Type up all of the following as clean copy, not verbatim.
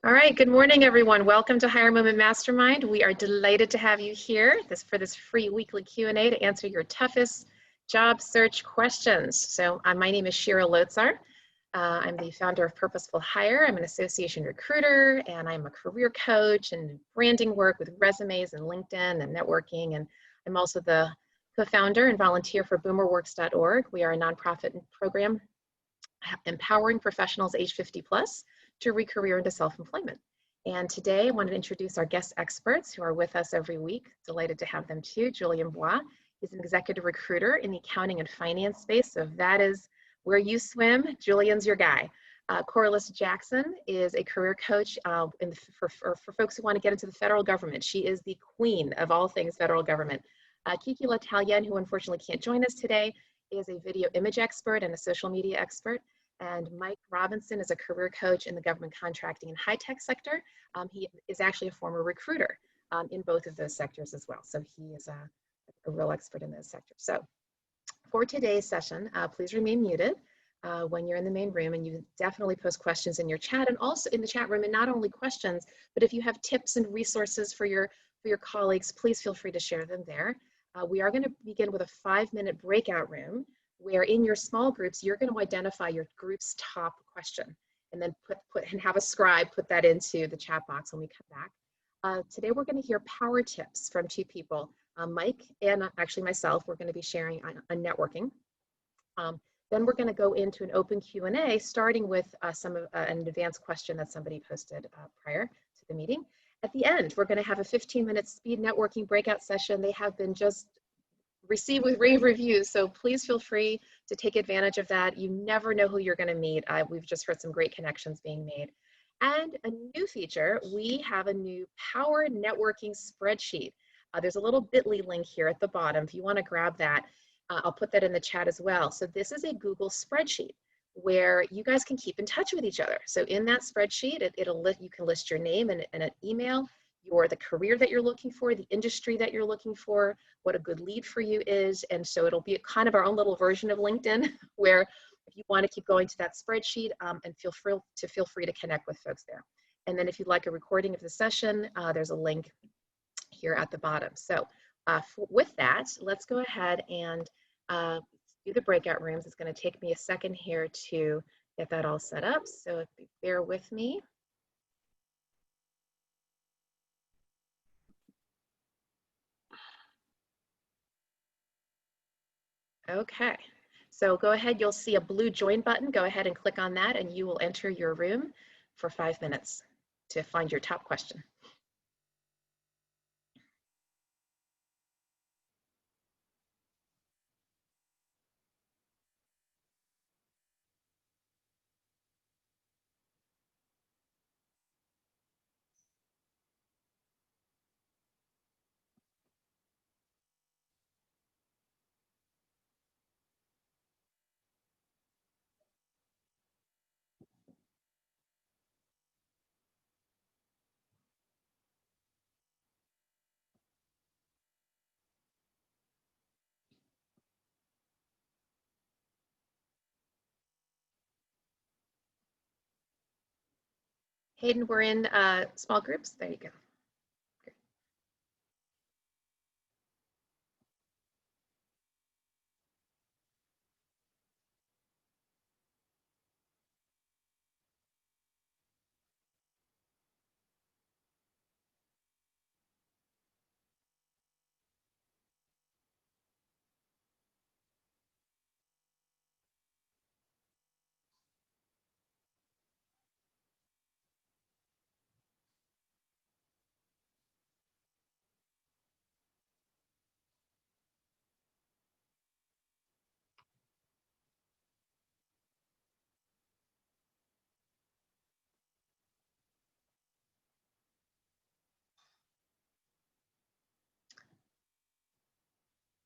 All right, good morning, everyone. Welcome to Higher Moment Mastermind. We are delighted to have you here for this free weekly Q&A to answer your toughest job search questions. So my name is Shira Lotzar. I'm the founder of Purposeful Hire. I'm an association recruiter, and I'm a career coach and branding work with resumes and LinkedIn and networking. And I'm also the co-founder and volunteer for boomerworks.org. We are a nonprofit program empowering professionals age 50 plus to re-career into self-employment. And today I wanted to introduce our guest experts who are with us every week. Delighted to have them too. Julien Bois is an executive recruiter in the accounting and finance space. So if that is where you swim, Julian's your guy. Corliss Jackson is a career coach for folks who want to get into the federal government. She is the queen of all things federal government. Kiki L'Italienne, who unfortunately can't join us today, is a video image expert and a social media expert. And Mike Robinson is a career coach in the government contracting and high-tech sector. He is actually a former recruiter in both of those sectors as well. So he is a real expert in those sectors. So for today's session, please remain muted when you're in the main room, and you definitely post questions in your chat and also in the chat room, and not only questions, but if you have tips and resources for your colleagues, please feel free to share them there. We are going to begin with a 5-minute breakout room where in your small groups, you're going to identify your group's top question and then and have a scribe put that into the chat box when we come back. Today, we're going to hear power tips from two people, Mike and actually myself. We're going to be sharing on networking. Then we're going to go into an open Q&A, starting with an advanced question that somebody posted prior to the meeting. At the end, we're going to have a 15-minute speed networking breakout session. They have been just received with rave reviews, so please feel free to take advantage of that. You never know who you're going to meet. We've just heard some great connections being made. And a new feature, we have a new power networking spreadsheet. There's a little bit.ly link here at the bottom. If you want to grab that, I'll put that in the chat as well. So this is a Google spreadsheet where you guys can keep in touch with each other. So in that spreadsheet, you can list your name and an email, the career that you're looking for, the industry that you're looking for, what a good lead for you is. And so it'll be kind of our own little version of LinkedIn where if you want to keep going to that spreadsheet and feel free to connect with folks there. And then if you'd like a recording of the session, there's a link here at the bottom. So with that, let's go ahead and do the breakout rooms. It's going to take me a second here to get that all set up. So if you bear with me. Okay, so go ahead, you'll see a blue join button. Go ahead and click on that and you will enter your room for 5 minutes to find your top question. Hayden, we're in small groups. There you go.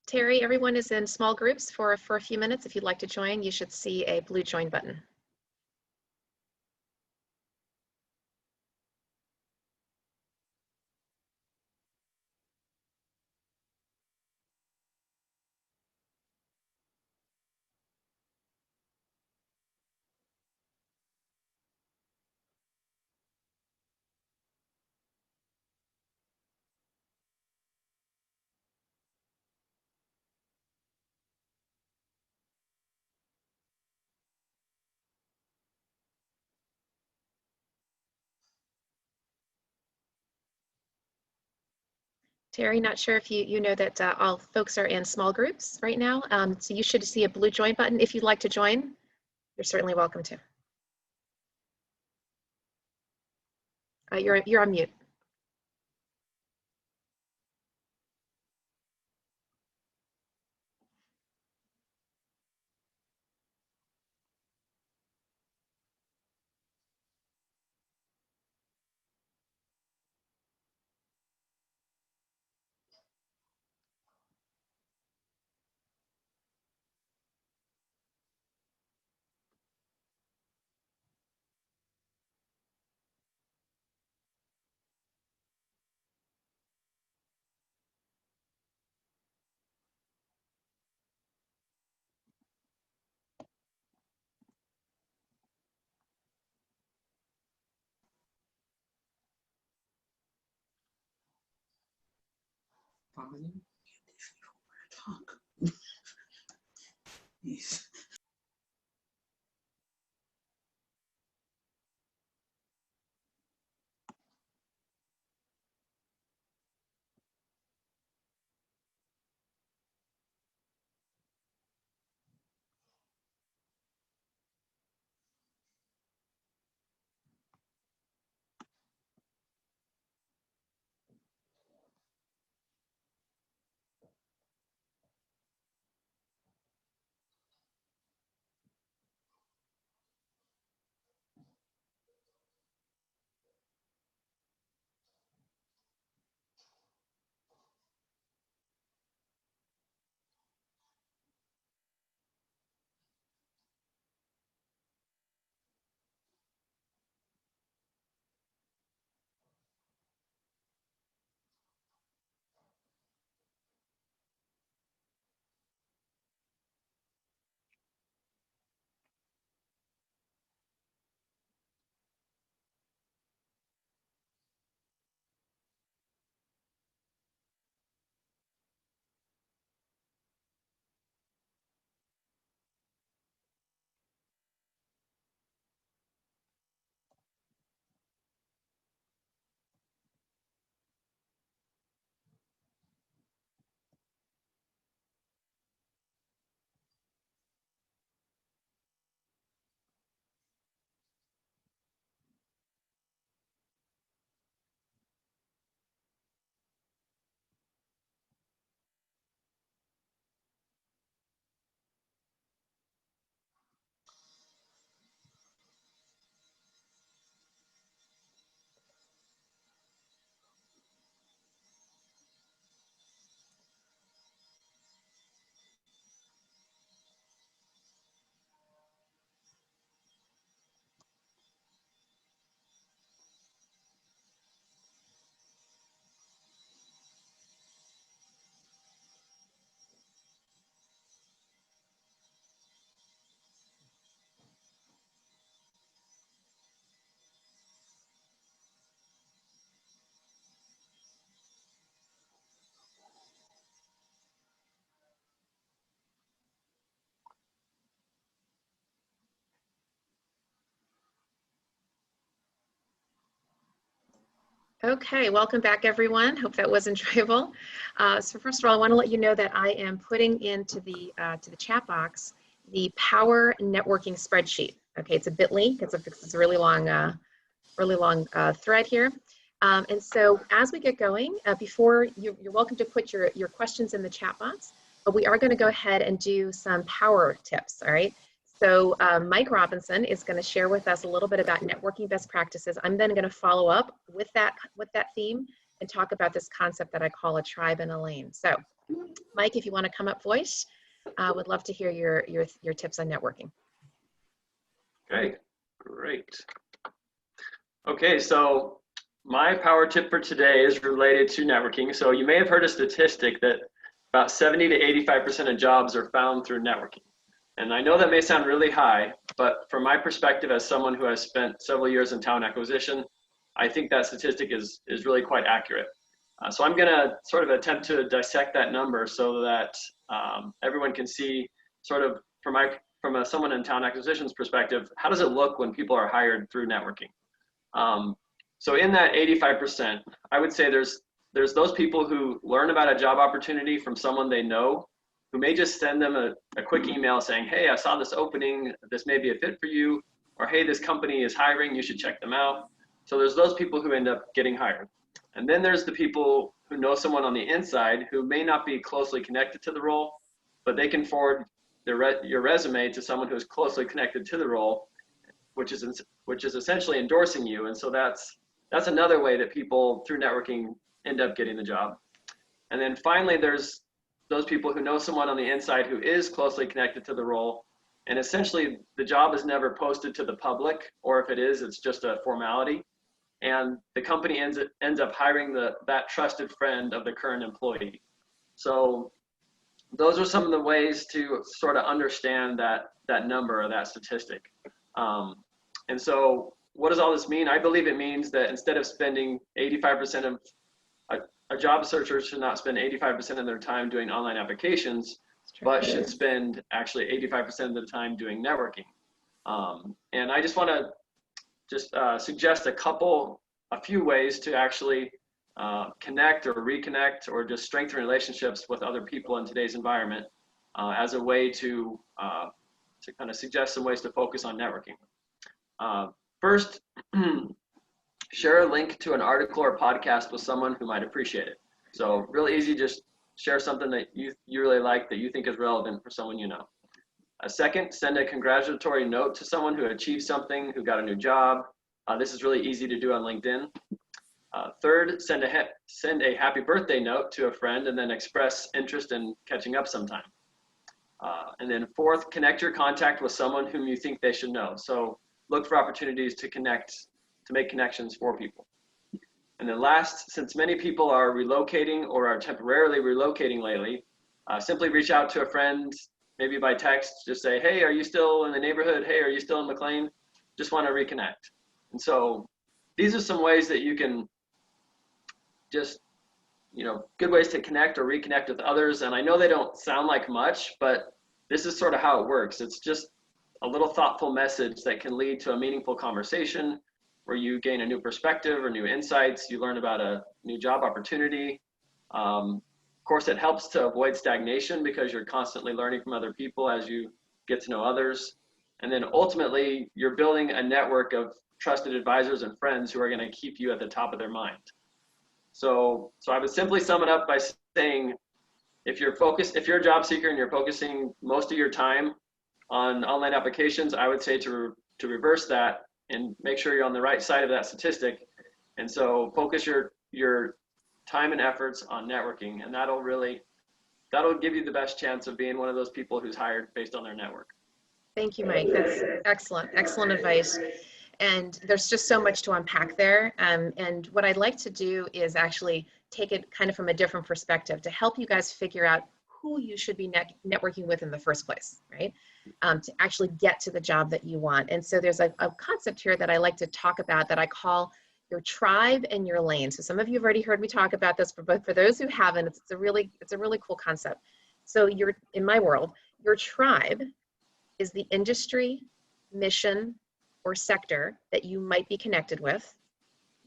Terry, everyone is in small groups for a few minutes. If you'd like to join, you should see a blue join button. Terry, not sure if you know that all folks are in small groups right now. So you should see a blue join button. If you'd like to join, you're certainly welcome to. You're on mute. Okay, welcome back, everyone. Hope that was enjoyable. So first of all, I want to let you know that I am putting into the to the chat box the Power Networking spreadsheet. Okay, it's a bit.ly. It's a really long thread here. And so as we get going, before you're welcome to put your questions in the chat box, but we are going to go ahead and do some power tips. All right. So Mike Robinson is going to share with us a little bit about networking best practices. I'm then going to follow up with that theme and talk about this concept that I call a tribe and a lane. So Mike, if you want to come up voice, would love to hear your tips on networking. Okay, great. Okay, so my power tip for today is related to networking. So you may have heard a statistic that about 70 to 85% of jobs are found through networking. And I know that may sound really high, but from my perspective as someone who has spent several years in talent acquisition, I think that statistic is really quite accurate. So I'm gonna sort of attempt to dissect that number so that everyone can see sort of from someone in talent acquisition's perspective, how does it look when people are hired through networking? So in that 85%, I would say there's there's those people who learn about a job opportunity from someone they know, who may just send them a quick email saying, hey, I saw this opening, this may be a fit for you, or hey, this company is hiring, you should check them out. So there's those people who end up getting hired. And then there's the people who know someone on the inside who may not be closely connected to the role, but they can forward your resume to someone who's closely connected to the role, which is essentially endorsing you. And so that's another way that people through networking end up getting the job. And then finally, there's those people who know someone on the inside who is closely connected to the role. And essentially the job is never posted to the public, or if it is, it's just a formality. And the company ends up hiring that trusted friend of the current employee. So those are some of the ways to sort of understand that number or that statistic. And so what does all this mean? I believe it means that instead of spending 85% of a job searcher should not spend 85% of their time doing online applications, but should spend actually 85% of the time doing networking. And I just want to suggest a few ways to actually connect or reconnect or just strengthen relationships with other people in today's environment as a way to kind of suggest some ways to focus on networking. First, share a link to an article or podcast with someone who might appreciate it. So really easy, just share something that you really like that you think is relevant for someone you know. Second, send a congratulatory note to someone who achieved something, who got a new job. This is really easy to do on LinkedIn. Third, send a happy birthday note to a friend and then express interest in catching up sometime. And then fourth, connect your contact with someone whom you think they should know. So look for opportunities to make connections for people. And then last, since many people are relocating or are temporarily relocating lately, simply reach out to a friend, maybe by text, just say, hey, are you still in the neighborhood? Hey, are you still in McLean? Just want to reconnect. And so these are some ways that you can just, good ways to connect or reconnect with others. And I know they don't sound like much, but this is sort of how it works. It's just a little thoughtful message that can lead to a meaningful conversation where you gain a new perspective or new insights. You learn about a new job opportunity. Of course, it helps to avoid stagnation because you're constantly learning from other people as you get to know others. And then ultimately, you're building a network of trusted advisors and friends who are going to keep you at the top of their mind. So I would simply sum it up by saying, if you're a job seeker and you're focusing most of your time on online applications, I would say to reverse that and make sure you're on the right side of that statistic. And so focus your time and efforts on networking, and that'll give you the best chance of being one of those people who's hired based on their network. Thank you, Mike. That's excellent advice. And there's just so much to unpack there. And what I'd like to do is actually take it kind of from a different perspective to help you guys figure out who you should be networking with in the first place, right? To actually get to the job that you want. And so there's a concept here that I like to talk about that I call your tribe and your lane. So some of you have already heard me talk about this, but for those who haven't, it's a really cool concept. So in my world, your tribe is the industry, mission, or sector that you might be connected with.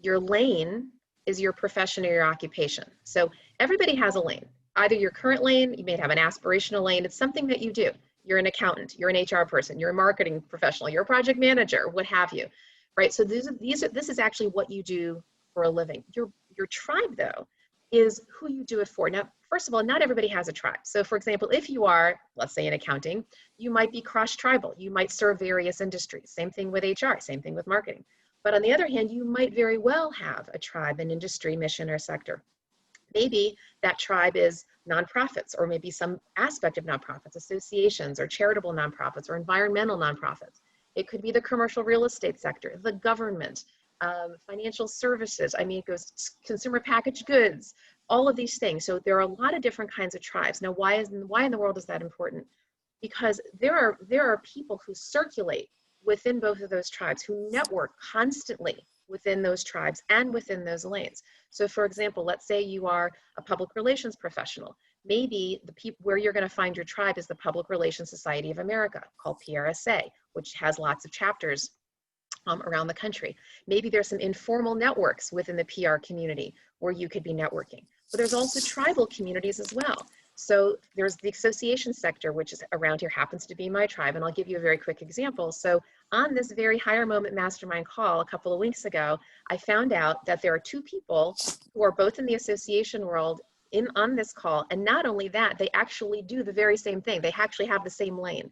Your lane is your profession or your occupation. So everybody has a lane. Either your current lane, you may have an aspirational lane, it's something that you do. You're an accountant, you're an HR person, you're a marketing professional, you're a project manager, what have you, right? So this is actually what you do for a living. Your tribe, though, is who you do it for. Now, first of all, not everybody has a tribe. So for example, if you are, let's say in accounting, you might be cross-tribal. You might serve various industries. Same thing with HR, same thing with marketing. But on the other hand, you might very well have a tribe, an industry, mission, or sector. Maybe that tribe is nonprofits, or maybe some aspect of nonprofits, associations, or charitable nonprofits, or environmental nonprofits. It could be the commercial real estate sector, the government, financial services. I mean, it goes consumer packaged goods, all of these things. So there are a lot of different kinds of tribes. Now, why in the world is that important? Because there are people who circulate within both of those tribes, who network constantly within those tribes and within those lanes. So for example, let's say you are a public relations professional. Maybe where you're going to find your tribe is the Public Relations Society of America, called PRSA, which has lots of chapters around the country. Maybe there's some informal networks within the PR community where you could be networking. But there's also tribal communities as well. So there's the association sector, which is around here, happens to be my tribe. And I'll give you a very quick example. So on this very Hire Moment Mastermind call a couple of weeks ago, I found out that there are two people who are both in the association world on this call. And not only that, they actually do the very same thing. They actually have the same lane.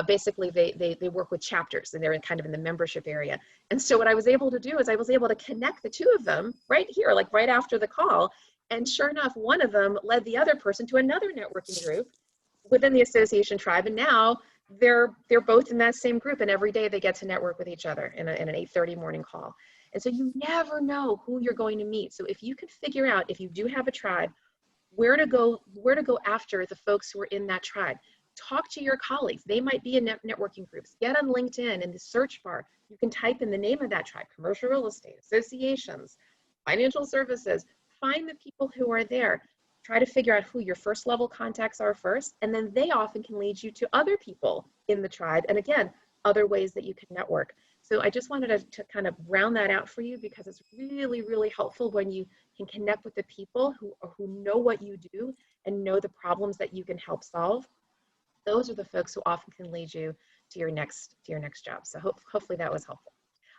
Basically, they work with chapters, and they're kind of in the membership area. And so what I was able to do is I was able to connect the two of them right here, like right after the call. And sure enough, one of them led the other person to another networking group within the association tribe. And now they're both in that same group, and every day they get to network with each other in an 8:30 morning call. And so you never know who you're going to meet. So if you can figure out, if you do have a tribe, where to go after the folks who are in that tribe. Talk to your colleagues. They might be in networking groups. Get on LinkedIn in the search bar. You can type in the name of that tribe: commercial real estate, associations, financial services. Find the people who are there. Try to figure out who your first level contacts are first, and then they often can lead you to other people in the tribe. And again, other ways that you can network. So I just wanted to kind of round that out for you, because it's really, really helpful when you can connect with the people who know what you do and know the problems that you can help solve. Those are the folks who often can lead you to your next job. So hopefully that was helpful.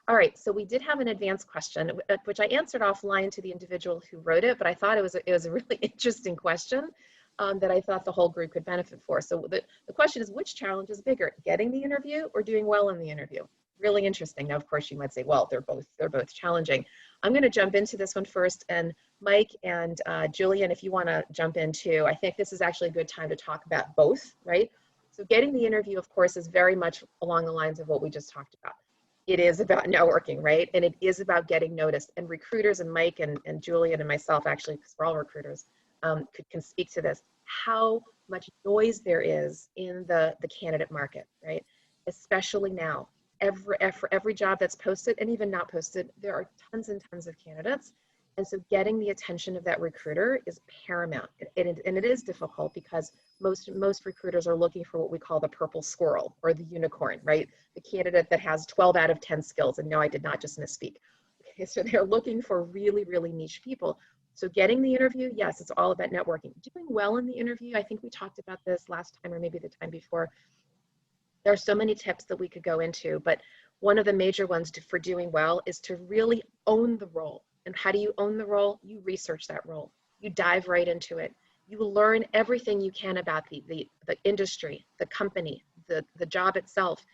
All right, so we did have an advanced question, which I answered offline to the individual who wrote it, but I thought it was a really interesting question that I thought the whole group could benefit for. So the question is, which challenge is bigger, getting the interview or doing well in the interview? Really interesting. Now, of course, you might say, well, they're both challenging. I'm going to jump into this one first, and Mike and Julien, if you want to jump in too. I think this is actually a good time to talk about both, right? So getting the interview, of course, is very much along the lines of what we just talked about. It is about networking, right? And it is about getting noticed. And recruiters, and Mike and Julien and myself, actually, because we're all recruiters, can speak to this, how much noise there is in the candidate market, right? Especially now. For every job that's posted, and even not posted, there are tons and tons of candidates. And so getting the attention of that recruiter is paramount. And it is difficult, because most recruiters are looking for what we call the purple squirrel, or the unicorn, right? The candidate that has 12 out of 10 skills. And no, I did not just misspeak. Okay, so they're looking for really, really niche people. So getting the interview, yes, it's all about networking. Doing well in the interview, I think we talked about this last time, or maybe the time before. There are so many tips that we could go into, but one of the major ones for doing well is to really own the role. And how do you own the role? You research that role. You dive right into it. You learn everything you can about the industry, the company, the job itself.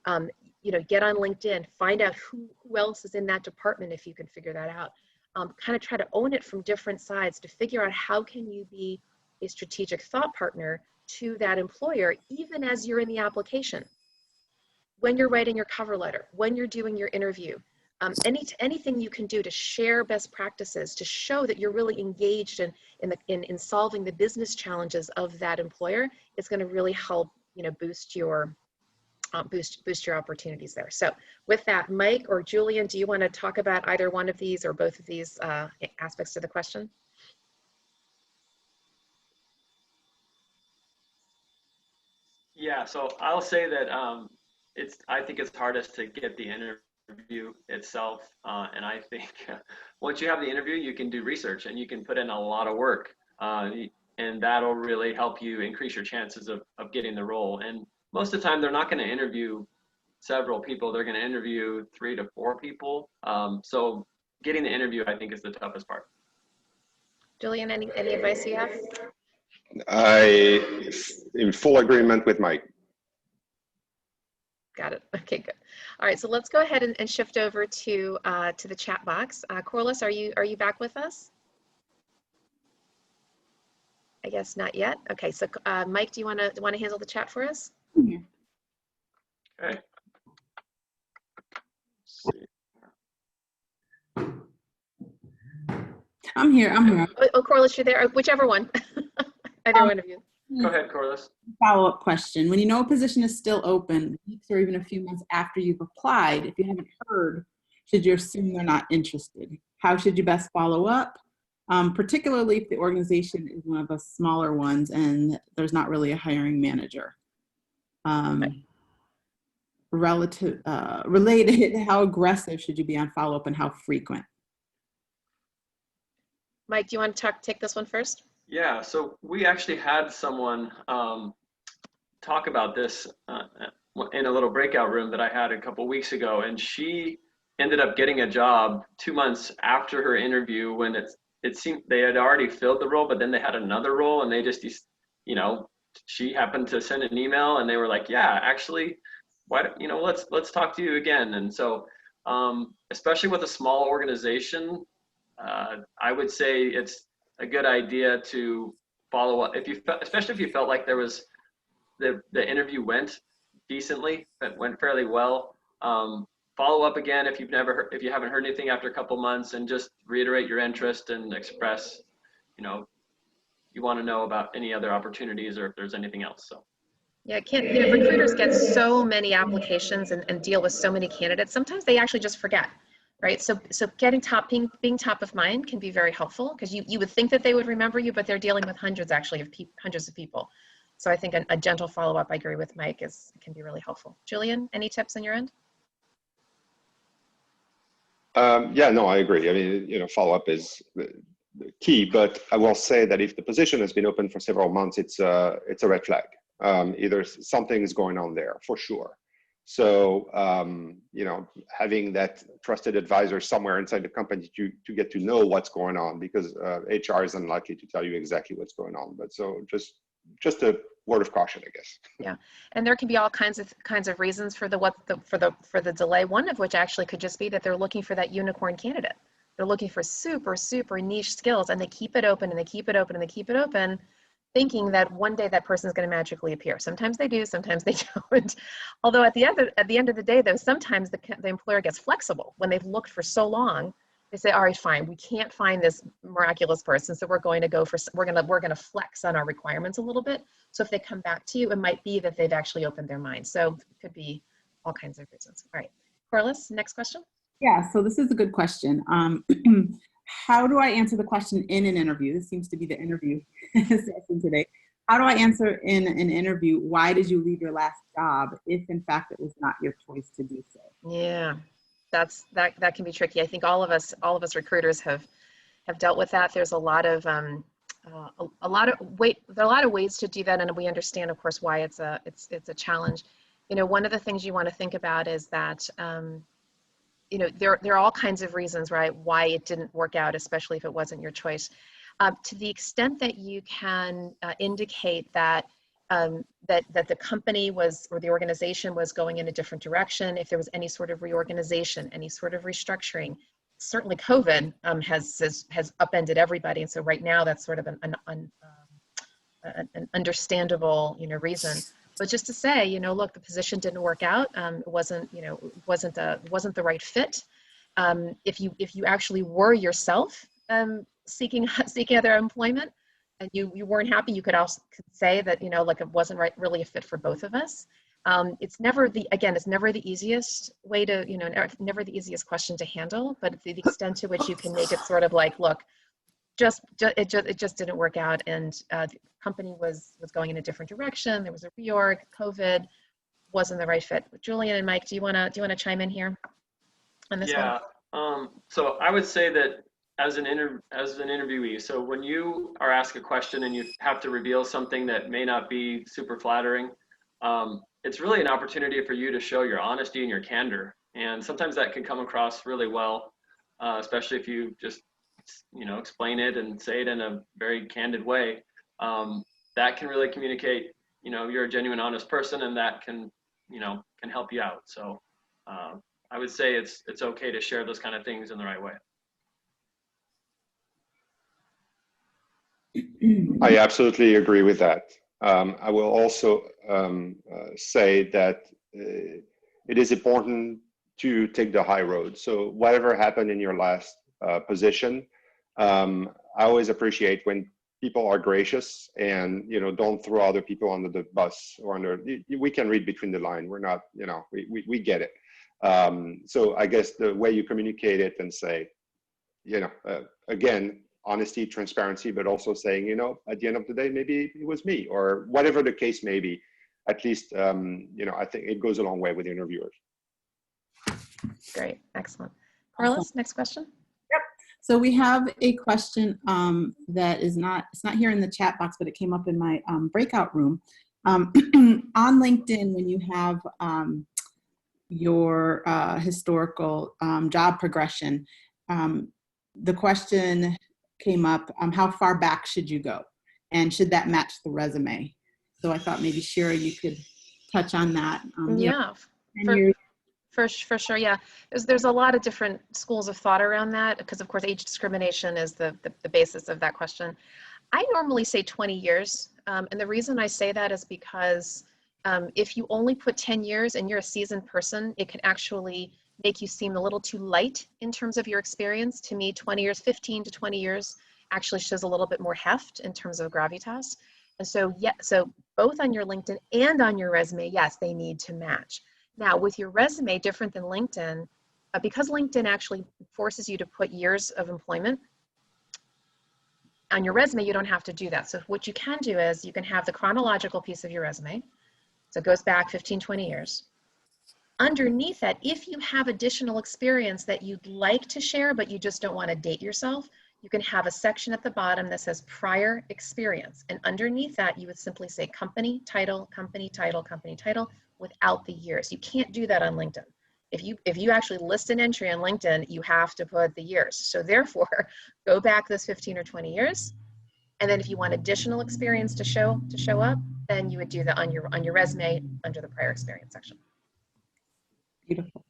Get on LinkedIn, find out who else is in that department if you can figure that out. Kind of try to own it from different sides to figure out how can you be a strategic thought partner to that employer, even as you're in the application, when you're writing your cover letter, when you're doing your interview. Anything you can do to share best practices, to show that you're really engaged in solving the business challenges of that employer, is going to really help boost your opportunities there. So with that, Mike or Julien, do you want to talk about either one of these or both of these aspects to the question? Yeah, so I'll say that I think it's hardest to get the interview itself, and I think once you have the interview, you can do research and you can put in a lot of work, and that'll really help you increase your chances of getting the role. And most of the time, they're not going to interview several people; they're going to interview 3 to 4 people. So getting the interview, I think, is the toughest part. Julien, any advice you have? I in full agreement with Mike. Got it. Okay, good. All right, so let's go ahead and shift over to the chat box. Corliss, are you back with us? I guess not yet. Okay, so Mike, do you want to handle the chat for us? Okay. I'm here. Oh, Corliss, you're there. Whichever one. Either one of you. Go ahead, Corliss. Follow-up question. When you know a position is still open, weeks or even a few months after you've applied, if you haven't heard, should you assume they're not interested? How should you best follow up? Particularly if the organization is one of the smaller ones and there's not really a hiring manager. related, how aggressive should you be on follow-up and how frequent? Mike, do you want to take this one first? Yeah, so we actually had someone talk about this in a little breakout room that I had a couple weeks ago, and she ended up getting a job 2 months after her interview when it seemed they had already filled the role, but then they had another role, and they just, you know, she happened to send an email, and they were like, yeah, actually, why, you know, let's talk to you again. And so, especially with a small organization, I would say it's a good idea to follow up especially if you felt like there was the interview went decently, it went fairly well. Follow up again if you haven't heard anything after a couple months, and just reiterate your interest and express, you know, you want to know about any other opportunities or if there's anything else. So. Yeah, recruiters get so many applications and deal with so many candidates. Sometimes they actually just forget, right? So being top of mind can be very helpful, because you would think that they would remember you, but they're dealing with hundreds of people. So I think a gentle follow-up, I agree with Mike, can be really helpful. Julien, any tips on your end? Yeah, no, I agree. I mean, you know, follow-up is the key, but I will say that if the position has been open for several months, it's a red flag. Either something's going on there for sure. So, you know, having that trusted advisor somewhere inside the company to get to know what's going on, because HR is unlikely to tell you exactly what's going on. But so just a word of caution, I guess. Yeah, and there can be all kinds of reasons for the delay. One of which actually could just be that they're looking for that unicorn candidate. They're looking for super niche skills, and they keep it open and they keep it open and they keep it open, thinking that one day that person is going to magically appear. Sometimes they do, sometimes they don't. Although at the end of the day, though, sometimes the employer gets flexible when they've looked for so long. They say, all right, fine, we can't find this miraculous person, so we're going to flex on our requirements a little bit. So if they come back to you, it might be that they've actually opened their mind. So it could be all kinds of reasons. All right, Corliss, next question. Yeah, so this is a good question. How do I answer the question in an interview? This seems to be the interview session today. How do I answer in an interview, why did you leave your last job, if in fact it was not your choice to do so? Yeah, that can be tricky. I think all of us recruiters have dealt with that. There's a lot of ways to do that, and we understand, of course, why it's a challenge. You know, one of the things you want to think about is that you know, there are all kinds of reasons, right, why it didn't work out, especially if it wasn't your choice. To the extent that you can indicate that that the company was, or the organization was going in a different direction, if there was any sort of reorganization, any sort of restructuring. Certainly COVID has upended everybody, and so right now that's sort of an understandable, you know, reason. But just to say, you know, look, the position didn't work out. It wasn't the right fit. If you actually were yourself seeking other employment, and you weren't happy, you could also say that, you know, like, it wasn't really a fit for both of us. It's never the easiest way to, you know, never the easiest question to handle. But the extent to which you can make it sort of like, look, it just didn't work out, and the company was going in a different direction. There was a reorg. COVID wasn't the right fit. Julien and Mike, do you want to chime in here on this one? Yeah. So I would say that as an interviewee, so when you are asked a question and you have to reveal something that may not be super flattering, it's really an opportunity for you to show your honesty and your candor. And sometimes that can come across really well, especially if you just, you know, explain it and say it in a very candid way. That can really communicate, you know, you're a genuine, honest person, and that can, you know, can help you out. So I would say it's okay to share those kind of things in the right way. I absolutely agree with that. I will also say that it is important to take the high road. So whatever happened in your last position, I always appreciate when people are gracious and, you know, don't throw other people under the bus or we can read between the line. We're not, you know, we get it. So I guess the way you communicate it and say, you know, again, honesty, transparency, but also saying, you know, at the end of the day, maybe it was me, or whatever the case may be. at least, I think it goes a long way with interviewers. Great, excellent. Corliss, next question. So we have a question that it's not here in the chat box, but it came up in my breakout room. On LinkedIn, when you have your historical job progression, the question came up, how far back should you go? And should that match the resume? So I thought maybe Shira, you could touch on that. Yeah, for sure. Yeah, there's a lot of different schools of thought around that, because of course age discrimination is the basis of that question. I normally say 20 years, and the reason I say that is because if you only put 10 years and you're a seasoned person, it can actually make you seem a little too light in terms of your experience. To me, 20 years, 15 to 20 years actually shows a little bit more heft in terms of gravitas. And so, yeah, so both on your LinkedIn and on your resume, yes, they need to match. Now, with your resume, different than LinkedIn, because LinkedIn actually forces you to put years of employment, on your resume, you don't have to do that. So what you can do is you can have the chronological piece of your resume. So it goes back 15, 20 years. Underneath that, if you have additional experience that you'd like to share, but you just don't want to date yourself, you can have a section at the bottom that says prior experience. And underneath that, you would simply say company title, company title, company title, without the years. You can't do that on LinkedIn. If you actually list an entry on LinkedIn, you have to put the years. So therefore, go back those 15 or 20 years. And then if you want additional experience to show up, then you would do that on your resume under the prior experience section. Beautiful.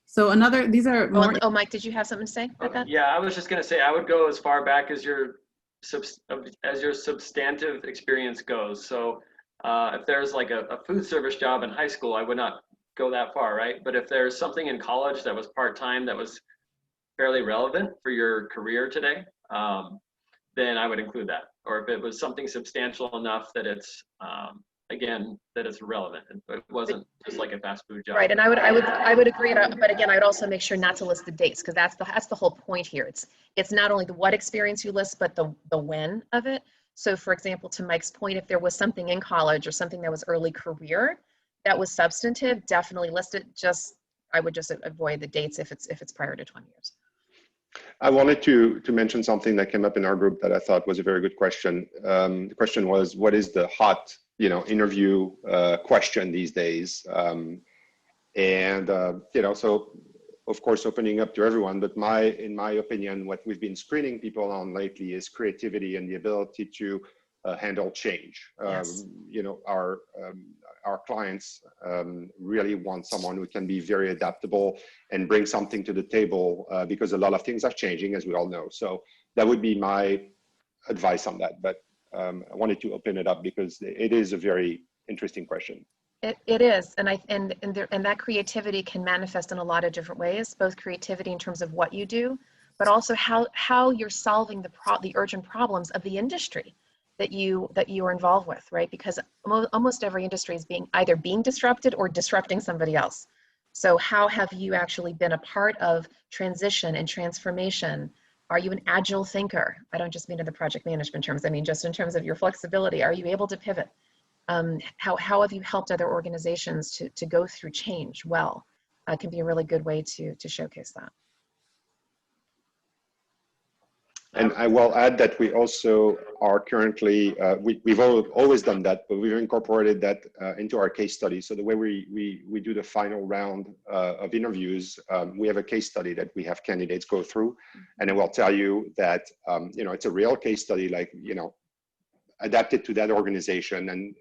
So these are more. Oh, Mike, did you have something to say about that? Yeah, I was just going to say I would go as far back as your substantive experience goes. So if there's like a food service job in high school, I would not go that far, right? But if there's something in college that was part-time that was fairly relevant for your career today, then I would include that. Or if it was something substantial enough that it's again, that it's relevant. It wasn't just like a fast food job. Right, and I would agree, but again, I would also make sure not to list the dates, because that's the whole point here. It's not only the what experience you list, but the when of it. So for example, to Mike's point, if there was something in college or something that was early career that was substantive, definitely list it. I would just avoid the dates if it's prior to 20 years. I wanted to mention something that came up in our group that I thought was a very good question. The question was, what is the hot interview question these days? So of course, opening up to everyone, but in my opinion, what we've been screening people on lately is creativity and the ability to handle change. Yes. Our clients really want someone who can be very adaptable and bring something to the table because a lot of things are changing, as we all know. So that would be my advice on that. But I wanted to open it up because it is a very interesting question. It is, and that creativity can manifest in a lot of different ways. Both creativity in terms of what you do, but also how you're solving the urgent problems of the industry that you are involved with, right? Because almost every industry is either being disrupted or disrupting somebody else. So how have you actually been a part of transition and transformation? Are you an agile thinker? I don't just mean in the project management terms. I mean just in terms of your flexibility. Are you able to pivot? How have you helped other organizations to go through change well? Can be a really good way to showcase that. And I will add that we also are currently, we've always done that, but we've incorporated that into our case study. So the way we do the final round of interviews, we have a case study that we have candidates go through, and it will tell you that, it's a real case study, like, adapted to that organization. And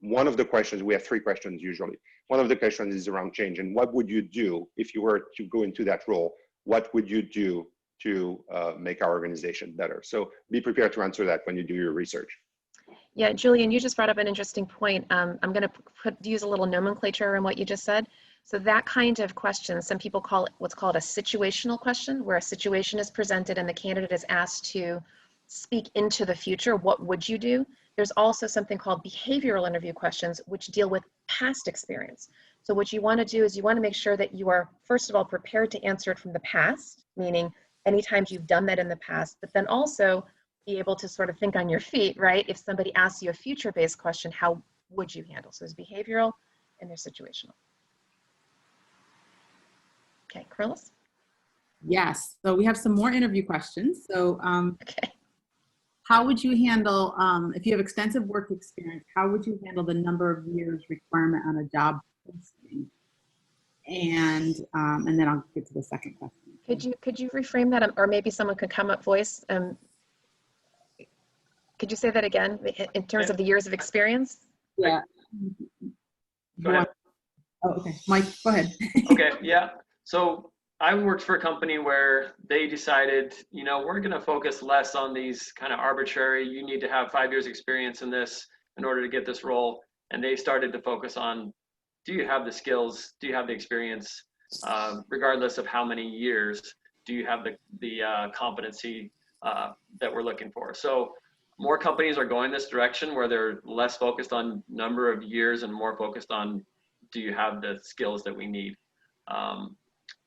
one of the questions, we have 3 questions usually. One of the questions is around change. And what would you do if you were to go into that role? What would you do to make our organization better? So be prepared to answer that when you do your research. Yeah, Julien, you just brought up an interesting point. I'm going to use a little nomenclature in what you just said. So that kind of question, some people call it what's called a situational question, where a situation is presented and the candidate is asked to speak into the future. What would you do? There's also something called behavioral interview questions, which deal with past experience. So what you want to do is you want to make sure that you are, first of all, prepared to answer it from the past, meaning anytime you've done that in the past, but then also be able to sort of think on your feet, right? If somebody asks you a future-based question, how would you handle? So there's behavioral and there's situational. Okay, Corliss? Yes. So we have some more interview questions. So Okay. how would you handle, if you have extensive work experience, how would you handle the number of years requirement on a job posting? And then I'll get to the second question. Could you reframe that, or maybe someone could come up voice? Could you say that again in terms of the years of experience? Yeah. Go ahead. Oh, okay. Mike, go ahead. Okay, yeah. So I worked for a company where they decided, you know, we're going to focus less on these kind of arbitrary, you need to have 5 years experience in this in order to get this role. And they started to focus on, do you have the skills? Do you have the experience? Regardless of how many years, do you have the competency that we're looking for? So more companies are going this direction where they're less focused on number of years and more focused on, do you have the skills that we need?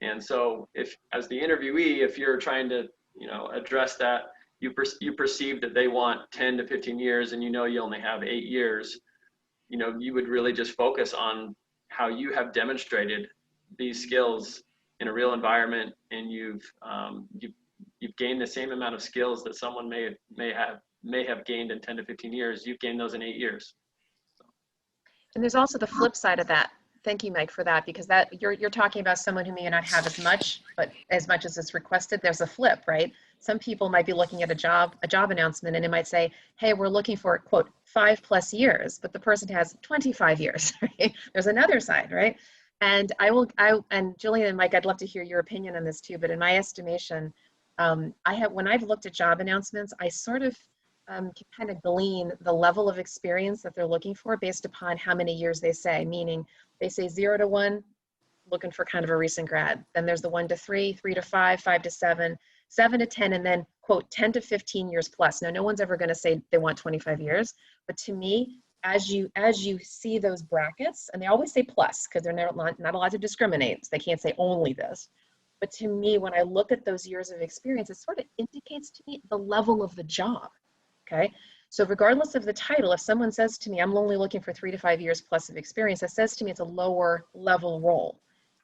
And so if, as the interviewee, if you're trying to, you know, address that, you perceive that they want 10 to 15 years and you know you only have 8 years, you know, you would really just focus on how you have demonstrated these skills in a real environment, and you've gained the same amount of skills that someone may have gained in 10 to 15 years. You've gained those in 8 years. And there's also the flip side of that. Thank you, Mike, for that, because that you're talking about someone who may not have as much, but as much as it's requested. There's a flip, right? Some people might be looking at a job announcement, and it might say, hey, we're looking for, quote, 5+ years, but the person has 25 years, right? There's another side, right? And and Julien and Mike, I'd love to hear your opinion on this too, but in my estimation, when I've looked at job announcements, I sort of can kind of glean the level of experience that they're looking for based upon how many years they say, meaning they say 0 to 1, looking for kind of a recent grad. Then there's the 1 to 3, 3 to 5, 5 to 7, 7 to 10, and then, quote, 10 to 15 years plus. Now, no one's ever going to say they want 25 years, but to me, as you see those brackets, and they always say plus because they're not allowed to discriminate, so they can't say only this. But to me, when I look at those years of experience, it sort of indicates to me the level of the job, okay? So regardless of the title, if someone says to me, I'm only looking for 3 to 5 years plus of experience, that says to me it's a lower level role.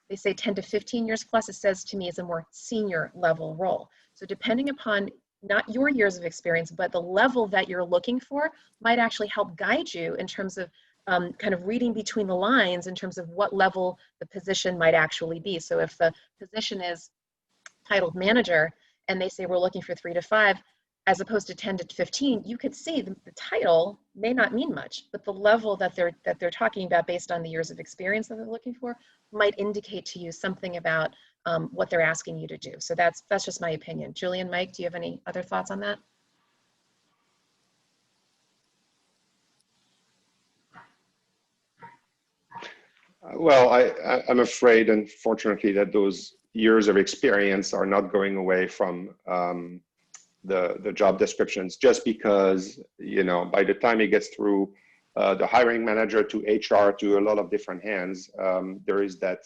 They say 10 to 15 years plus, it says to me it's a more senior level role. So depending upon not your years of experience, but the level that you're looking for might actually help guide you in terms of kind of reading between the lines in terms of what level the position might actually be. So if the position is titled manager and they say we're looking for 3 to 5, as opposed to 10 to 15, you could see the title may not mean much, but the level that they're talking about based on the years of experience that they're looking for might indicate to you something about what they're asking you to do. So that's just my opinion. Julien, Mike, do you have any other thoughts on that? Well, I'm afraid, unfortunately, that those years of experience are not going away from the job descriptions, just because, you know, by the time it gets through the hiring manager to HR to a lot of different hands, there is that,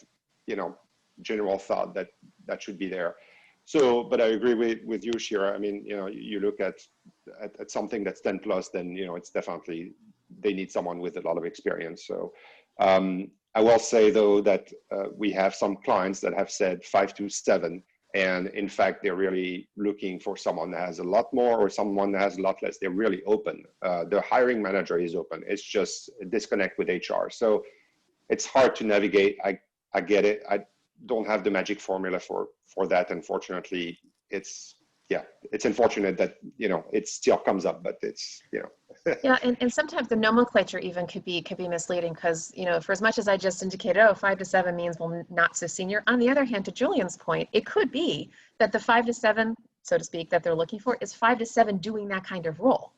you know, general thought that should be there. So, but I agree with you, Shira. I mean, you know, you look at something that's 10 plus, then, you know, it's definitely, they need someone with a lot of experience. So I will say though that we have some clients that have said 5 to 7. And in fact, they're really looking for someone that has a lot more or someone that has a lot less. They're really open. The hiring manager is open. It's just a disconnect with HR. So it's hard to navigate. I get it. I don't have the magic formula for that. Unfortunately, it's unfortunate that, you know, it still comes up, but it's, you know. Yeah, and sometimes the nomenclature even could be misleading because, you know, for as much as I just indicated, oh, 5 to 7 means, well, not so senior. On the other hand, to Julien's point, it could be that the 5 to 7, so to speak, that they're looking for is 5 to 7 doing that kind of role,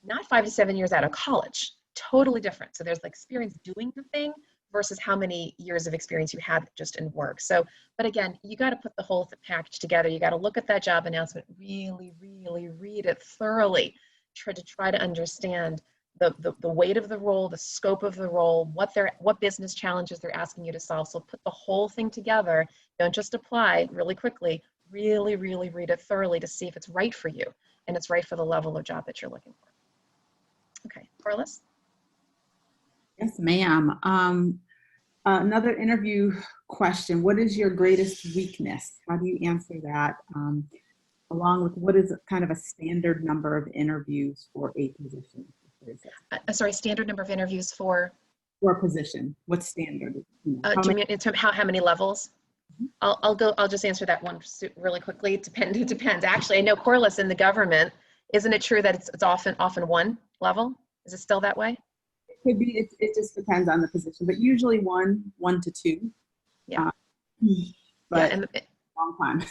not 5 to 7 years out of college. Totally different. So there's like experience doing the thing versus how many years of experience you have just in work. So, but again, you got to put the whole package together. You got to look at that job announcement, really, really read it thoroughly. Try to understand the weight of the role, the scope of the role, what business challenges they're asking you to solve. So put the whole thing together. Don't just apply really quickly. Really, really read it thoroughly to see if it's right for you. and it's right for the level of job that you're looking for. Okay, Corliss? Yes, ma'am. Another interview question. What is your greatest weakness? How do you answer that? Along with what is kind of a standard number of interviews for a position? Sorry, standard number of interviews for a position. What's standard? do you mean in terms of how many levels? I'll just answer that one really quickly. It depends. Actually, I know Corliss in the government, isn't it true that it's often one level? Is it still that way? It could be. It just depends on the position, but usually one to two. Yeah. But yeah, and long time.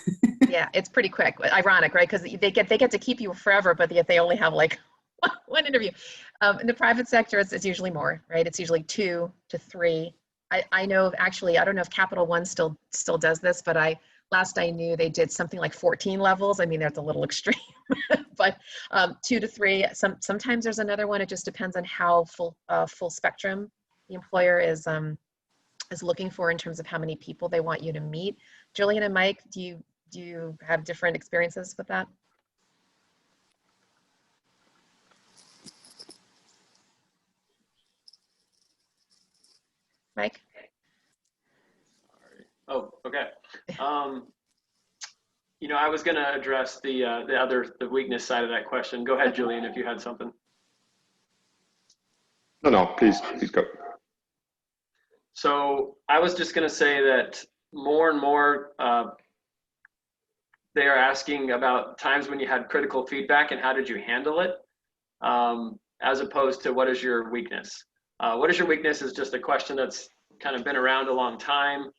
yeah, it's pretty quick. Ironic, right? Because they get to keep you forever, but yet they only have like one interview. In the private sector, it's usually more, right? It's usually 2 to 3. I know actually, I don't know if Capital One still does this, but last I knew they did something like 14 levels. I mean, that's a little extreme, but 2 to 3. Sometimes there's another one. It just depends on how full spectrum the employer is looking for in terms of how many people they want you to meet. Julien and Mike, do you have different experiences with that? Mike? Oh, okay. I was going to address the weakness side of that question. Go ahead, Julien, if you had something. No, please go. So I was just going to say that more and more they are asking about times when you had critical feedback and how did you handle it, as opposed to what is your weakness. What is your weakness is just a question that's kind of been around a long time.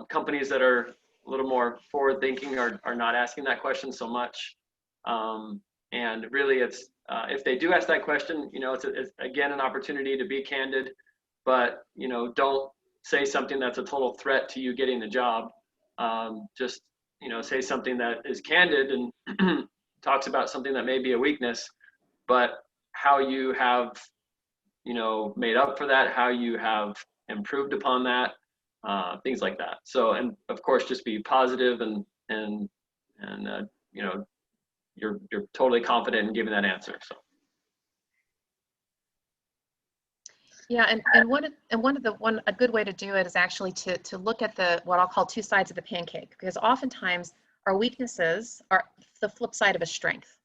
Companies that are a little more forward thinking are not asking that question so much. And really it's, if they do ask that question, it's again, an opportunity to be candid, but, don't say something that's a total threat to you getting the job. Just, say something that is candid and talks about something that may be a weakness, but how you have, made up for that, how you have improved upon that, things like that. So, and of course, just be positive and you're totally confident in giving that answer. So. Yeah, and a good way to do it is actually to look at what I'll call two sides of the pancake, because oftentimes our weaknesses are the flip side of a strength.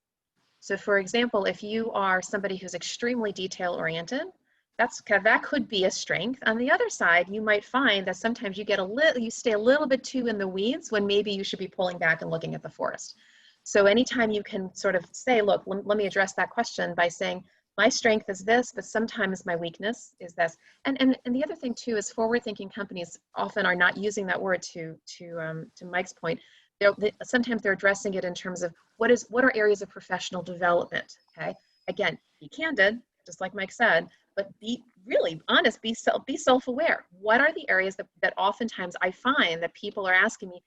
So for example, if you are somebody who's extremely detail oriented, that could be a strength. On the other side, you might find that sometimes you stay a little bit too in the weeds when maybe you should be pulling back and looking at the forest. So anytime you can sort of say, look, let me address that question by saying, my strength is this, but sometimes my weakness is this. And the other thing too is forward-thinking companies often are not using that word to Mike's point. Sometimes they're addressing it in terms of what are areas of professional development. Okay, again, be candid, just like Mike said, but be really honest, be self-aware. What are the areas that oftentimes I find that people are asking me,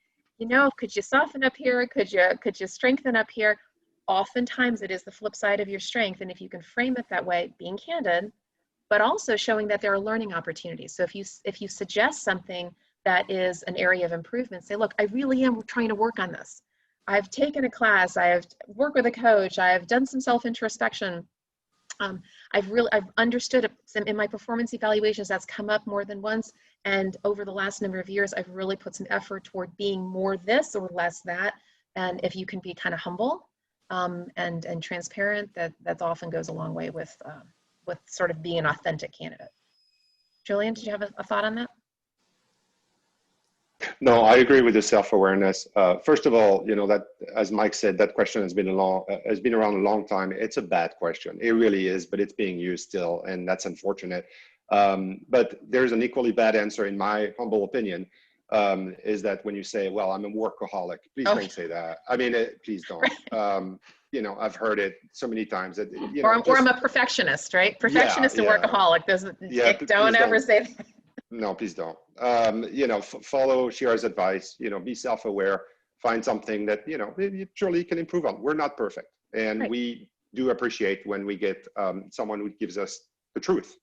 could you soften up here? Could you strengthen up here? Oftentimes it is the flip side of your strength. And if you can frame it that way, being candid, but also showing that there are learning opportunities. So if you suggest something that is an area of improvement, say, look, I really am trying to work on this. I've taken a class, I have worked with a coach, I have done some self-introspection. I've understood it in my performance evaluations. That's come up more than once. And over the last number of years, I've really put some effort toward being more this or less that. And if you can be kind of humble and transparent, that often goes a long way with sort of being an authentic candidate. Julien, did you have a thought on that? No, I agree with the self-awareness. First of all, that, as Mike said, that question has been around a long time. It's a bad question. It really is, but it's being used still, and that's unfortunate. But there's an equally bad answer, in my humble opinion, is that when you say, well, I'm a workaholic, please don't say that. I mean, please don't. I've heard it so many times that, or I'm a perfectionist, right? Perfectionist and workaholic. Don't ever say that. No, please don't. Follow Shira's advice, be self-aware, find something that, you truly can improve on. We're not perfect. And we do appreciate when we get someone who gives us the truth.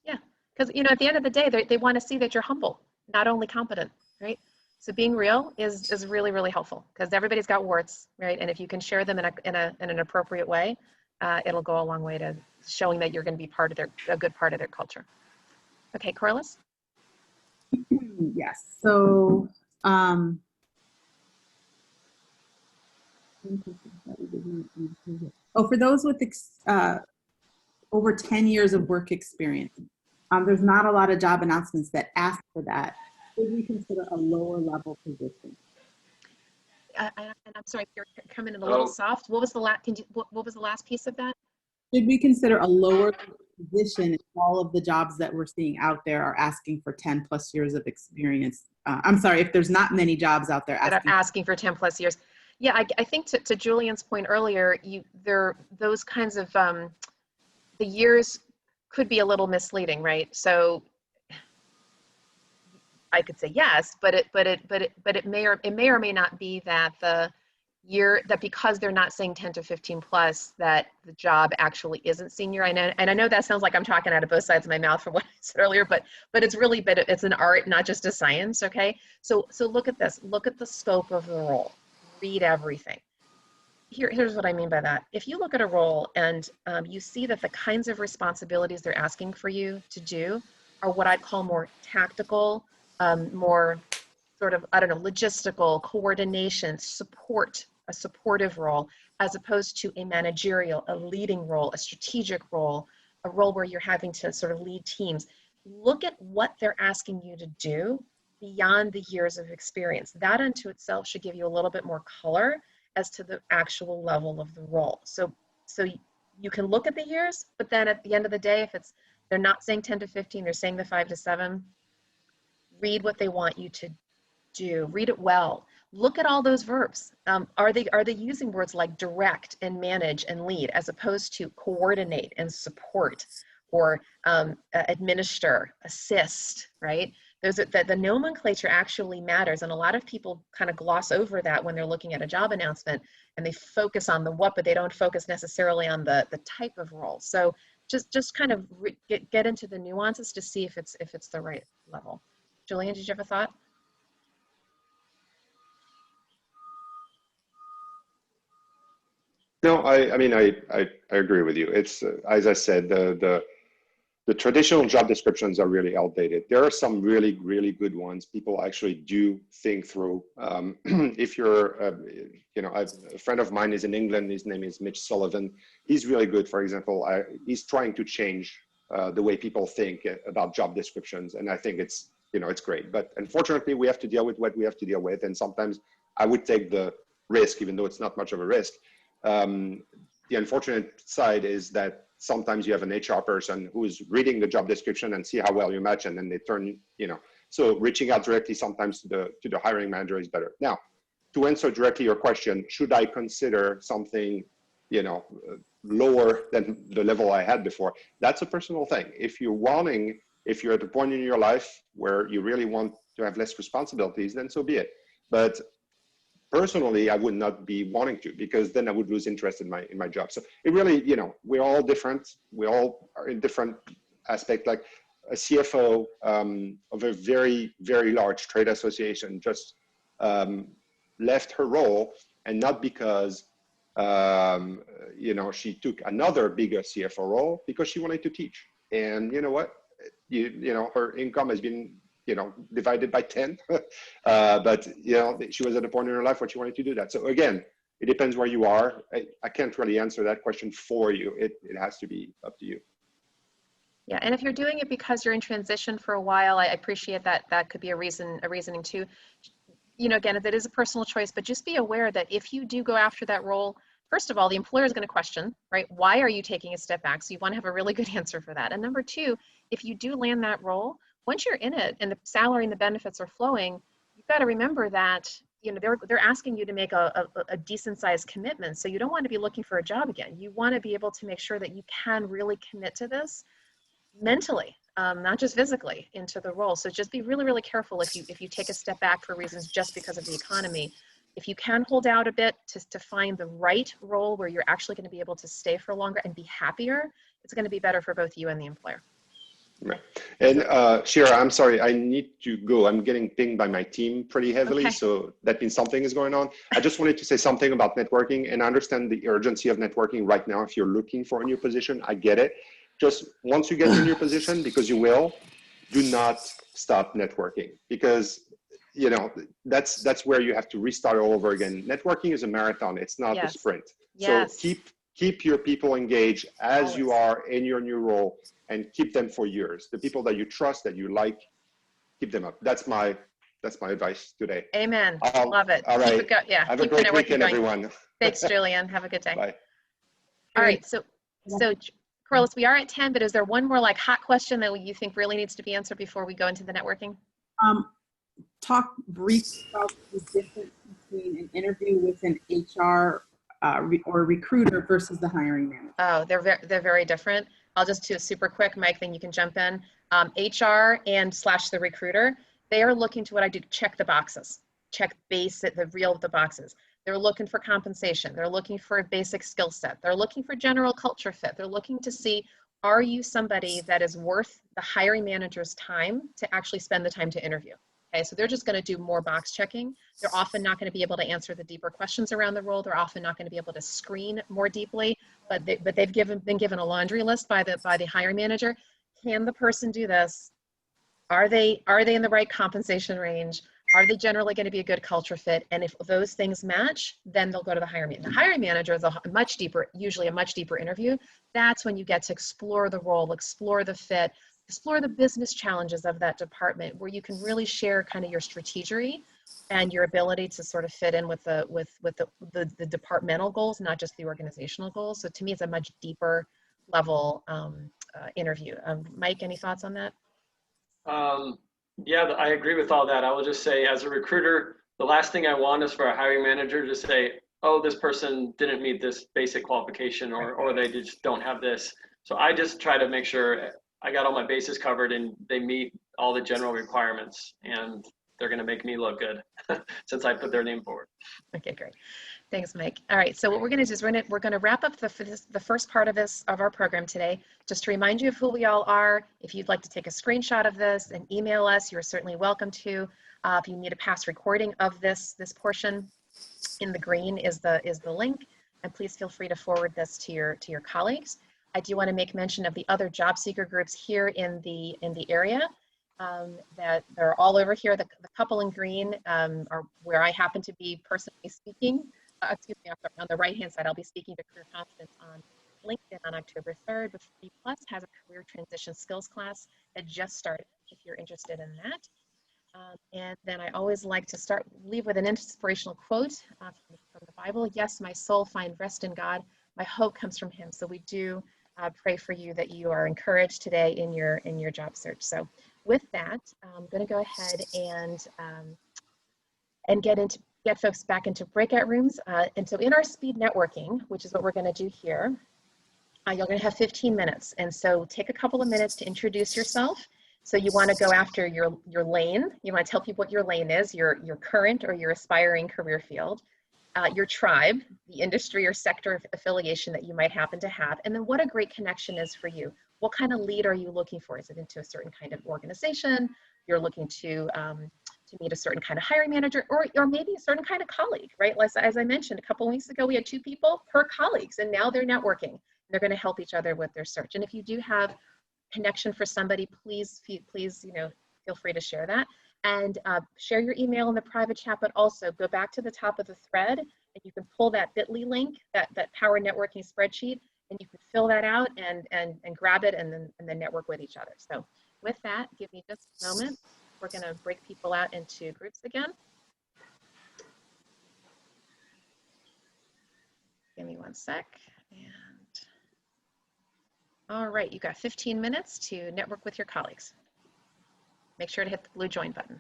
Yeah, because, at the end of the day, they want to see that you're humble, not only competent, right? So being real is really, really helpful because everybody's got warts, right? And if you can share them in an appropriate way, it'll go a long way to showing that you're going to be a good part of their culture. Okay, Corliss? Yes. So, for those with over 10 years of work experience, there's not a lot of job announcements that ask for that. Should we consider a lower level position? And I'm sorry, you're coming in a little soft. What was the last? What was the last piece of that? Should we consider a lower position if all of the jobs that we're seeing out there are asking for 10 plus years of experience? I'm sorry, if there's not many jobs out there asking for 10 plus years. Yeah, I think to Julian's point earlier, those kinds of the years could be a little misleading, right? So I could say yes, but it may or may not be that the year that because they're not saying 10 to 15 plus that the job actually isn't senior. And I know that sounds like I'm talking out of both sides of my mouth from what I said earlier, but it's an art, not just a science. Okay, so look at this. Look at the scope of the role. Read everything. Here's what I mean by that. If you look at a role and you see that the kinds of responsibilities they're asking for you to do are what I'd call more tactical, more sort of, I don't know, logistical, coordination, support, a supportive role, as opposed to a managerial, a leading role, a strategic role, a role where you're having to sort of lead teams. Look at what they're asking you to do beyond the years of experience. That unto itself should give you a little bit more color as to the actual level of the role. So you can look at the years, but then at the end of the day, if they're not saying 10 to 15, they're saying the 5 to 7, read what they want you to do. Read it well. Look at all those verbs. Are they using words like direct and manage and lead as opposed to coordinate and support or administer, assist, right? The nomenclature actually matters, and a lot of people kind of gloss over that when they're looking at a job announcement, and they focus on the what, but they don't focus necessarily on the type of role. So just kind of get into the nuances to see if it's the right level. Julien, did you have a thought? No, I mean, I agree with you. It's, as I said, the traditional job descriptions are really outdated. There are some really, really good ones. People actually do think through. If you're, a friend of mine is in England. His name is Mitch Sullivan. He's really good. For example, he's trying to change the way people think about job descriptions, and I think it's great. But unfortunately, we have to deal with what we have to deal with, and sometimes I would take the risk, even though it's not much of a risk. The unfortunate side is that sometimes you have an HR person who is reading the job description and see how well you match, and then they turn, so reaching out directly sometimes to the hiring manager is better. Now, to answer directly your question, should I consider something, lower than the level I had before? That's a personal thing. If you're at a point in your life where you really want to have less responsibilities, then so be it. But personally, I would not be wanting to, because then I would lose interest in my job. So it really, we're all different. We all are in different aspects. Like a CFO of a very, very large trade association just left her role, and not because, she took another bigger CFO role, because she wanted to teach. And you know what? Her income has been divided by 10. But she was at a point in her life where she wanted to do that. So again, it depends where you are. I can't really answer that question for you. It has to be up to you. Yeah, and if you're doing it because you're in transition for a while, I appreciate that. That could be a reasoning too. Again, it is a personal choice, but just be aware that if you do go after that role, first of all, the employer is going to question, right? Why are you taking a step back? So you want to have a really good answer for that. And number two, if you do land that role, once you're in it and the salary and the benefits are flowing, you've got to remember that they're asking you to make a decent sized commitment. So you don't want to be looking for a job again. You want to be able to make sure that you can really commit to this mentally, not just physically, into the role. So just be really, really careful if you take a step back for reasons just because of the economy. If you can hold out a bit to find the right role where you're actually going to be able to stay for longer and be happier, it's going to be better for both you and the employer. Right. And Shira, I'm sorry, I need to go. I'm getting pinged by my team pretty heavily, Okay. so that means something is going on. I just wanted to say something about networking, and I understand the urgency of networking right now. If you're looking for a new position, I get it. Just once you get your new position, because you will, do not stop networking, because you know that's where you have to restart all over again. Networking is a marathon; it's not a Yes. sprint. So Yes. keep your people engaged as you Always. are in your new role, and keep them for years. The people that you trust, that you like, keep them up. That's my advice today. Amen. All Love it. Keep right. it going. Yeah. Have a Keep the great networking weekend, going. everyone. Thanks, Julian. Have a good day. Bye. All right. So Corliss, we are at 10, but is there one more like hot question that you think really needs to be answered before we go into the networking? Talk briefly about the difference between an interview with an HR or recruiter versus the hiring manager. Oh, they're very different. I'll just do a super quick, Mike, then you can jump in. HR and / the recruiter, they are looking to what I do, check the boxes, check the boxes. They're looking for compensation. They're looking for a basic skill set. They're looking for general culture fit. They're looking to see, are you somebody that is worth the hiring manager's time to actually spend the time to interview? Okay, so they're just going to do more box checking. They're often not going to be able to answer the deeper questions around the role. They're often not going to be able to screen more deeply, but they've been given a laundry list by the hiring manager. Can the person do this? Are they in the right compensation range? Are they generally going to be a good culture fit? And if those things match, then they'll go to the hiring manager. The hiring manager is usually a much deeper interview. That's when you get to explore the role, explore the fit, explore the business challenges of that department, where you can really share kind of your strategy and your ability to sort of fit in with the departmental goals, not just the organizational goals. So to me, it's a much deeper level interview. Mike, any thoughts on that? Yeah, I agree with all that. I will just say, as a recruiter, the last thing I want is for a hiring manager to say, oh, this person didn't meet this basic qualification, or they just don't have this. So I just try to make sure I got all my bases covered and they meet all the general requirements, and they're going to make me look good since I put their name forward. Okay, great. Thanks, Mike. All right, so what we're going to do is we're going to wrap up the first part of our program today. Just to remind you of who we all are. If you'd like to take a screenshot of this and email us, you're certainly welcome to. If you need a past recording of this portion, in the green is the link, and please feel free to forward this to your colleagues. I do want to make mention of the other job seeker groups here in the area. That they're all over here. The couple in green are where I happen to be personally speaking. Excuse me, on the right-hand side, I'll be speaking to Career Confidence on LinkedIn on October 3rd, but 3 Plus has a career transition skills class that just started, if you're interested in that. And then I always like to leave with an inspirational quote from the Bible. Yes, my soul find rest in God. My hope comes from him. So we do pray for you that you are encouraged today in your job search. So with that, I'm going to go ahead and get folks back into breakout rooms. And so in our speed networking, which is what we're going to do here, you're going to have 15 minutes. And so take a couple of minutes to introduce yourself. So you want to go after your lane. You want to tell people what your lane is, your current or your aspiring career field, your tribe, the industry or sector of affiliation that you might happen to have, and then what a great connection is for you. What kind of lead are you looking for? Is it into a certain kind of organization? You're looking to meet a certain kind of hiring manager, or maybe a certain kind of colleague, right? As I mentioned, a couple of weeks ago, we had 2 people per colleagues, and now they're networking. They're going to help each other with their search. And if you do have connection for somebody, please, feel free to share that. And share your email in the private chat, but also go back to the top of the thread and you can pull that bit.ly link, that power networking spreadsheet, and you can fill that out and grab it and then network with each other. So with that, give me just a moment. We're going to break people out into groups again. Give me 1 sec. And all right, you got 15 minutes to network with your colleagues. Make sure to hit the blue join button.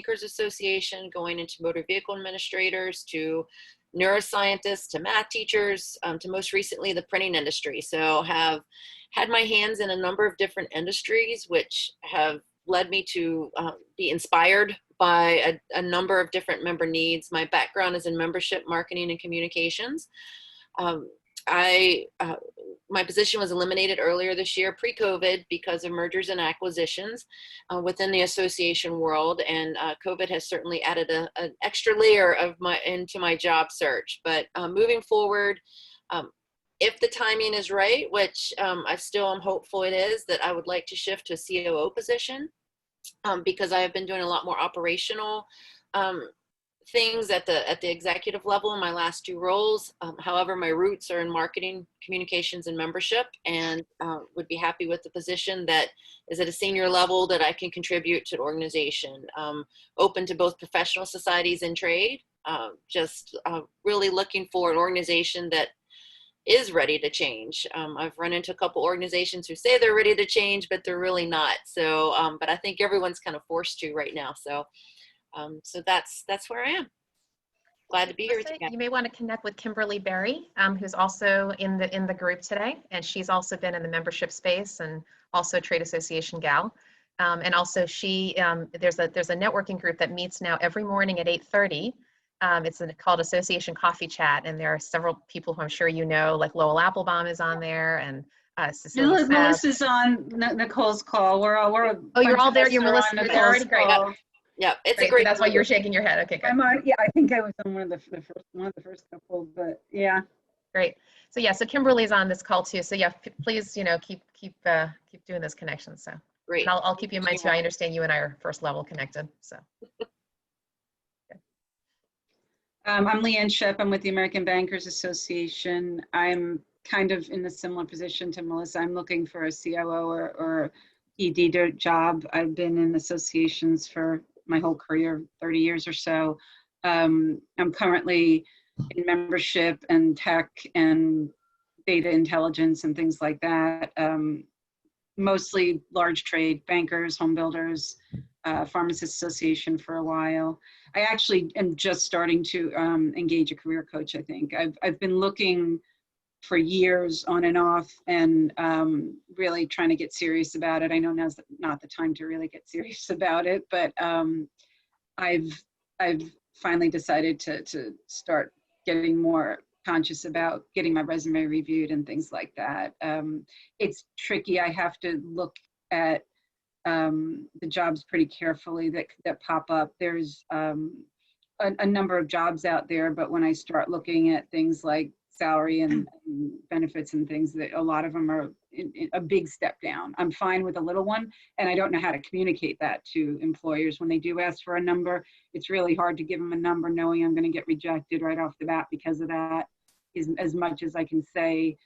Bankers Association, going into motor vehicle administrators, to neuroscientists, to math teachers, to most recently the printing industry. So have had my hands in a number of different industries, which have led me to be inspired by a number of different member needs. My background is in membership marketing and communications. My position was eliminated earlier this year, pre-COVID, because of mergers and acquisitions within the association world, and COVID has certainly added an extra layer into my job search. But moving forward, if the timing is right, which I still am hopeful it is, that I would like to shift to a COO position, because I have been doing a lot more operational things at the executive level in my last 2 roles. However, my roots are in marketing, communications, and membership, and would be happy with the position that is at a senior level that I can contribute to the organization. Open to both professional societies and trade, just really looking for an organization that is ready to change. I've run into a couple organizations who say they're ready to change, but they're really not. So, but I think everyone's kind of forced to right now. So that's where I am. Glad to be here with you guys. You may want to connect with Kimberly Berry, who's also in the group today, and she's also been in the membership space and also a trade association gal. And also there's a networking group that meets now every morning at 8:30. It's called Association Coffee Chat, and there are several people who I'm sure you know, like Lowell Applebaum is on there, and Cecilia Melissa's on Nicole's call. Oh, you're all there. You're Melissa. You're already great. Yeah, it's great. a great. So that's why you're shaking your head. Okay, good. I'm on. Yeah, I think I was on one of the first couple, but yeah. Great. So yeah, so Kimberly's on this call too. So yeah, please, keep doing those connections. So Great. And I'll keep you in mind too. I understand you and I are first level connected. So. I'm Leanne Shep. I'm with the American Bankers Association. I'm kind of in a similar position to Melissa. I'm looking for a COO or ED job. I've been in associations for my whole career, 30 years or so. I'm currently in membership and tech and data intelligence and things like that. Mostly large trade, bankers, home builders, Pharmacists Association for a while. I actually am just starting to engage a career coach, I think. I've been looking for years on and off, and really trying to get serious about it. I know now's not the time to really get serious about it, but I've finally decided to start getting more conscious about getting my resume reviewed and things like that. It's tricky. I have to look at the jobs pretty carefully that pop up. There's a number of jobs out there, but when I start looking at things like salary and benefits and things, that a lot of them are a big step down. I'm fine with a little one, and I don't know how to communicate that to employers. When they do ask for a number, it's really hard to give them a number knowing I'm going to get rejected right off the bat because of that. As much as I can say,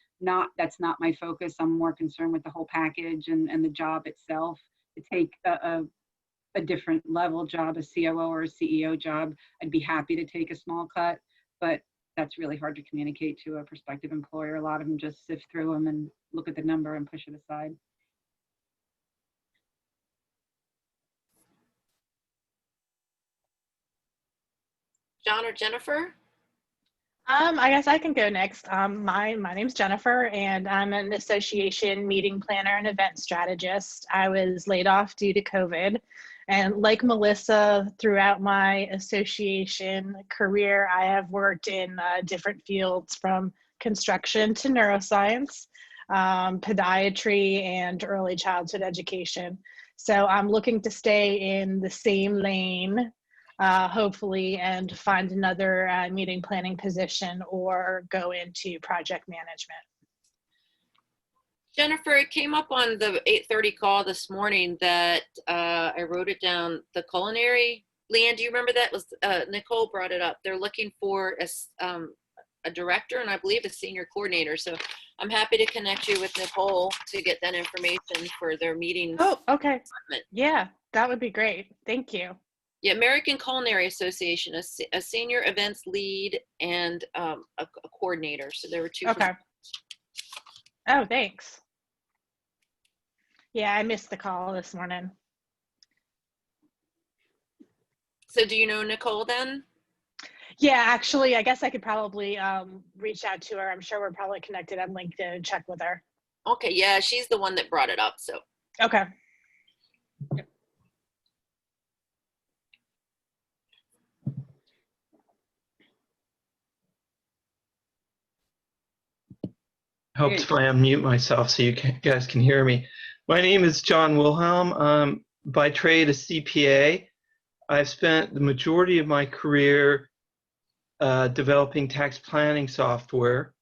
that's not my focus. I'm more concerned with the whole package and the job itself. To take a different level job, a COO or a CEO job, I'd be happy to take a small cut, but that's really hard to communicate to a prospective employer. A lot of them just sift through them and look at the number and push it aside. John or Jennifer? I guess I can go next. My name's Jennifer, and I'm an association meeting planner and event strategist. I was laid off due to COVID, and like Melissa, throughout my association career, I have worked in different fields, from construction to neuroscience, podiatry, and early childhood education. So I'm looking to stay in the same lane, hopefully, and find another meeting planning position or go into project management. Jennifer, it came up on the 8:30 call this morning that I wrote it down, the culinary. Leanne, do you remember that? Was Nicole brought it up. They're looking for a director and I believe a senior coordinator. So I'm happy to connect you with Nicole to get that information for their meetings. Oh, okay. Department. Yeah, that would be great. Thank you. Yeah, American Culinary Association, a senior events lead and a coordinator. So there were two. Okay. Oh, thanks. Yeah, I missed the call this morning. So do you know Nicole then? Yeah, actually, I guess I could probably reach out to her. I'm sure we're probably connected on LinkedIn and check with her. Okay, yeah, she's the one that brought it up. So Okay. Hopefully I unmute myself so you guys can hear me. My name is John Wilhelm. By trade a CPA. I've spent the majority of my career developing tax planning software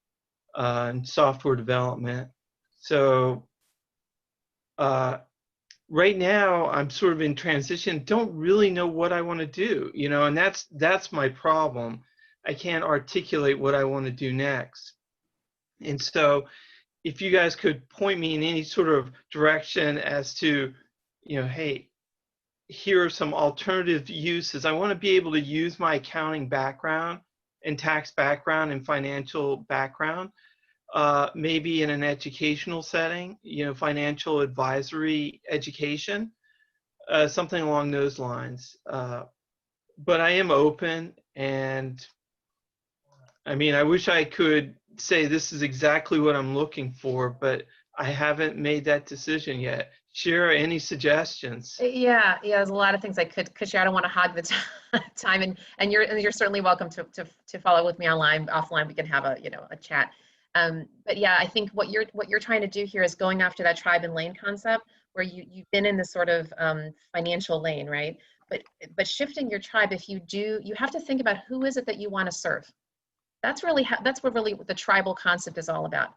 and software development. So right now I'm sort of in transition, don't really know what I want to do, you know, and that's my problem. I can't articulate what I want to do next. And so if you guys could point me in any sort of direction as to, you know, hey, here are some alternative uses. I want to be able to use my accounting background and tax background and financial background, maybe in an educational setting, you know, financial advisory education, something along those lines. But I am open, and I mean, I wish I could say this is exactly what I'm looking for, but I haven't made that decision yet. Shira, any suggestions? Yeah, there's a lot of things I could share. I don't want to hog the time, and you're certainly welcome to follow with me offline. We can have a chat. But yeah, I think what you're trying to do here is going after that tribe and lane concept, where you've been in this sort of financial lane, right? But shifting your tribe, if you do, you have to think about who is it that you want to serve. That's what really the tribal concept is all about.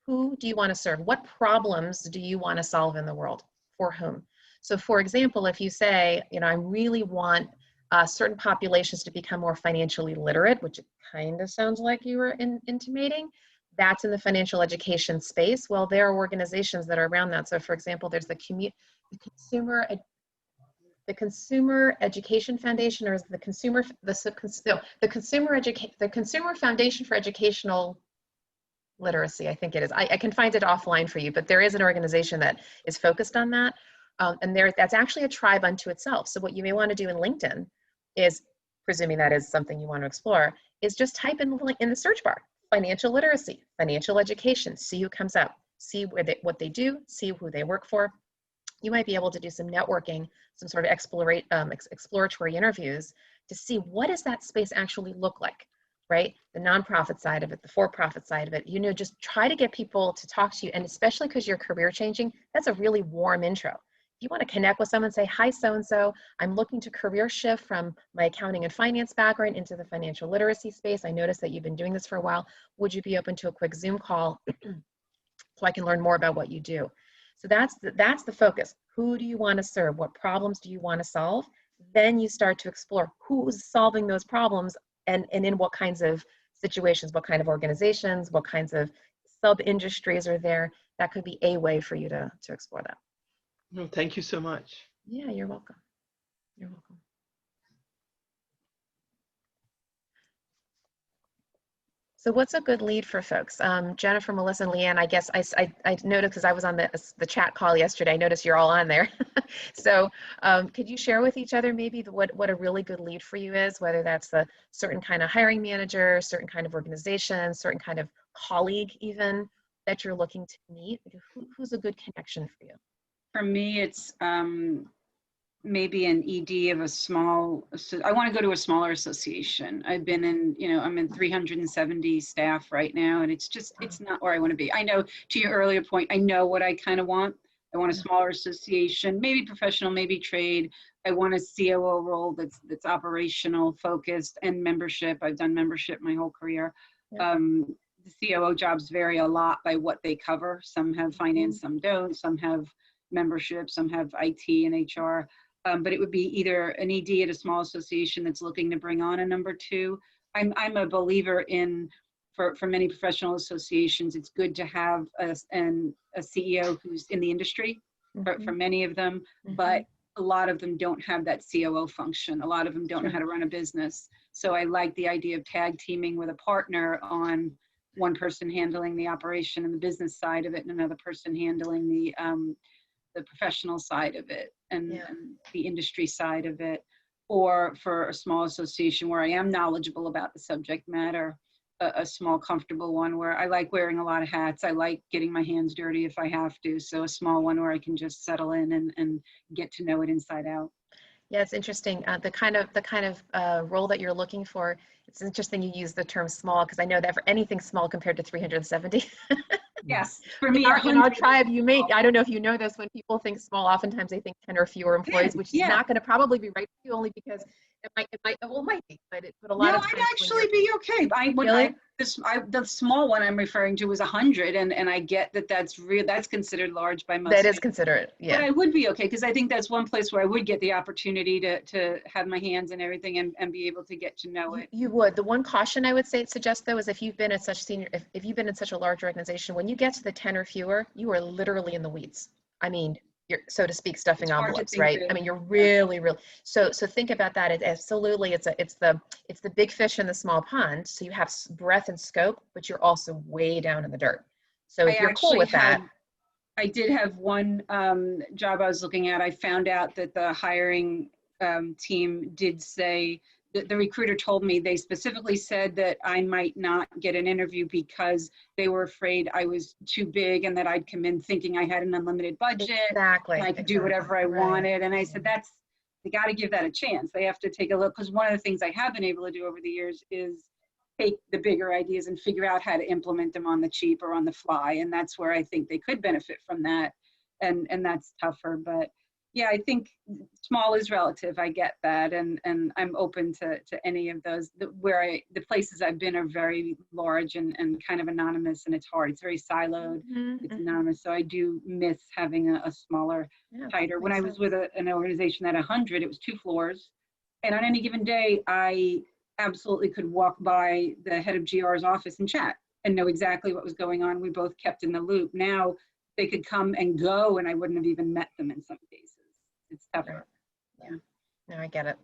Who do you want to serve? What problems do you want to solve in the world? For whom? So for example, if you say, you know, I really want certain populations to become more financially literate, which it kind of sounds like you were intimating, that's in the financial education space. Well, there are organizations that are around that. So for example, there's the Consumer Education Foundation, or is the Consumer Foundation for Educational Literacy, I think it is. I can find it offline for you, but there is an organization that is focused on that. And that's actually a tribe unto itself. So what you may want to do in LinkedIn is, presuming that is something you want to explore, is just type in the search bar, financial literacy, financial education, see who comes up, see what they do, see who they work for. You might be able to do some networking, some sort of exploratory interviews to see what does that space actually look like, right? The nonprofit side of it, the for-profit side of it, you know, just try to get people to talk to you. And especially because you're career changing, that's a really warm intro. If you want to connect with someone, say, hi, so-and-so, I'm looking to career shift from my accounting and finance background into the financial literacy space. I noticed that you've been doing this for a while. Would you be open to a quick Zoom call so I can learn more about what you do? So that's the focus. Who do you want to serve? What problems do you want to solve? Then you start to explore who's solving those problems and in what kinds of situations, what kind of organizations, what kinds of sub-industries are there. That could be a way for you to explore that. No, thank you so much. Yeah, you're welcome. You're welcome. So what's a good lead for folks? Jennifer, Melissa, and Leanne, I guess I noticed, because I was on the chat call yesterday, I noticed you're all on there. So could you share with each other maybe what a really good lead for you is, whether that's a certain kind of hiring manager, certain kind of organization, certain kind of colleague even that you're looking to meet? Who's a good connection for you? For me, it's maybe an ED of a small, I want to go to a smaller association. I've been in, you know, I'm in 370 staff right now, and it's not where I want to be. I know, to your earlier point, I know what I kind of want. I want a smaller association, maybe professional, maybe trade. I want a COO role that's operational focused, and membership. I've done membership my whole career. The COO jobs vary a lot by what they cover. Some have finance, some don't. Some have membership, some have IT and HR. But it would be either an ED at a small association that's looking to bring on a number two. I'm a believer in, for many professional associations, it's good to have a CEO who's in the industry, for many of them, but a lot of them don't have that COO function. A lot of them don't know how to run a business. So I like the idea of tag teaming with a partner on one person handling the operation and the business side of it, and another person handling the professional side of it and the industry side of it. or for a small association where I am knowledgeable about the subject matter, a small, comfortable one where I like wearing a lot of hats. I like getting my hands dirty if I have to. So a small one where I can just settle in and get to know it inside out. Yeah, it's interesting. The kind of role that you're looking for. It's interesting you use the term small because I know that for anything small compared to 370. Yes, for me, in our 100 tribe, I don't know if you know this, when people think small, oftentimes they think 10 or fewer employees, which is yeah. not going to probably be right for you, only because well, it might be, but a lot No, of times I'd actually be okay. Really? The small one I'm referring to was 100, and I get that that's considered large by most that is people. considerate, But yeah. I would be okay because I think that's one place where I would get the opportunity to have my hands and everything and be able to get to know it. You would. The one caution I would suggest though is if you've been at if you've been in such a large organization, when you get to the 10 or fewer, you are literally in the weeds. I mean, you're, so to speak, stuffing It's hard to envelopes, think right? through. I mean, you're really so think about that. It absolutely, it's the big fish in the small pond. So you have breadth and scope, but you're also way down in the dirt. So if you're cool with that. I did have one job I was looking at. I found out that the hiring team did say that the recruiter told me they specifically said that I might not get an interview because they were afraid I was too big and that I'd come in thinking I had an unlimited budget. Exactly. And I could do whatever I wanted. And I said, they got to give that a chance. They have to take a look, because one of the things I have been able to do over the years is take the bigger ideas and figure out how to implement them on the cheap or on the fly. And that's where I think they could benefit from that. And that's tougher. But yeah, I think small is relative. I get that. And I'm open to any of those. The places I've been are very large and kind of anonymous, and it's hard. It's very siloed. It's anonymous. So I do miss having a smaller, tighter. When I was with an organization at 100, it was 2 floors. And on any given day, I absolutely could walk by the head of GR's office and chat and know exactly what was going on. We both kept in the loop. Now they could come and go and I wouldn't have even met them in some cases. It's tougher. Yeah. No, I get it.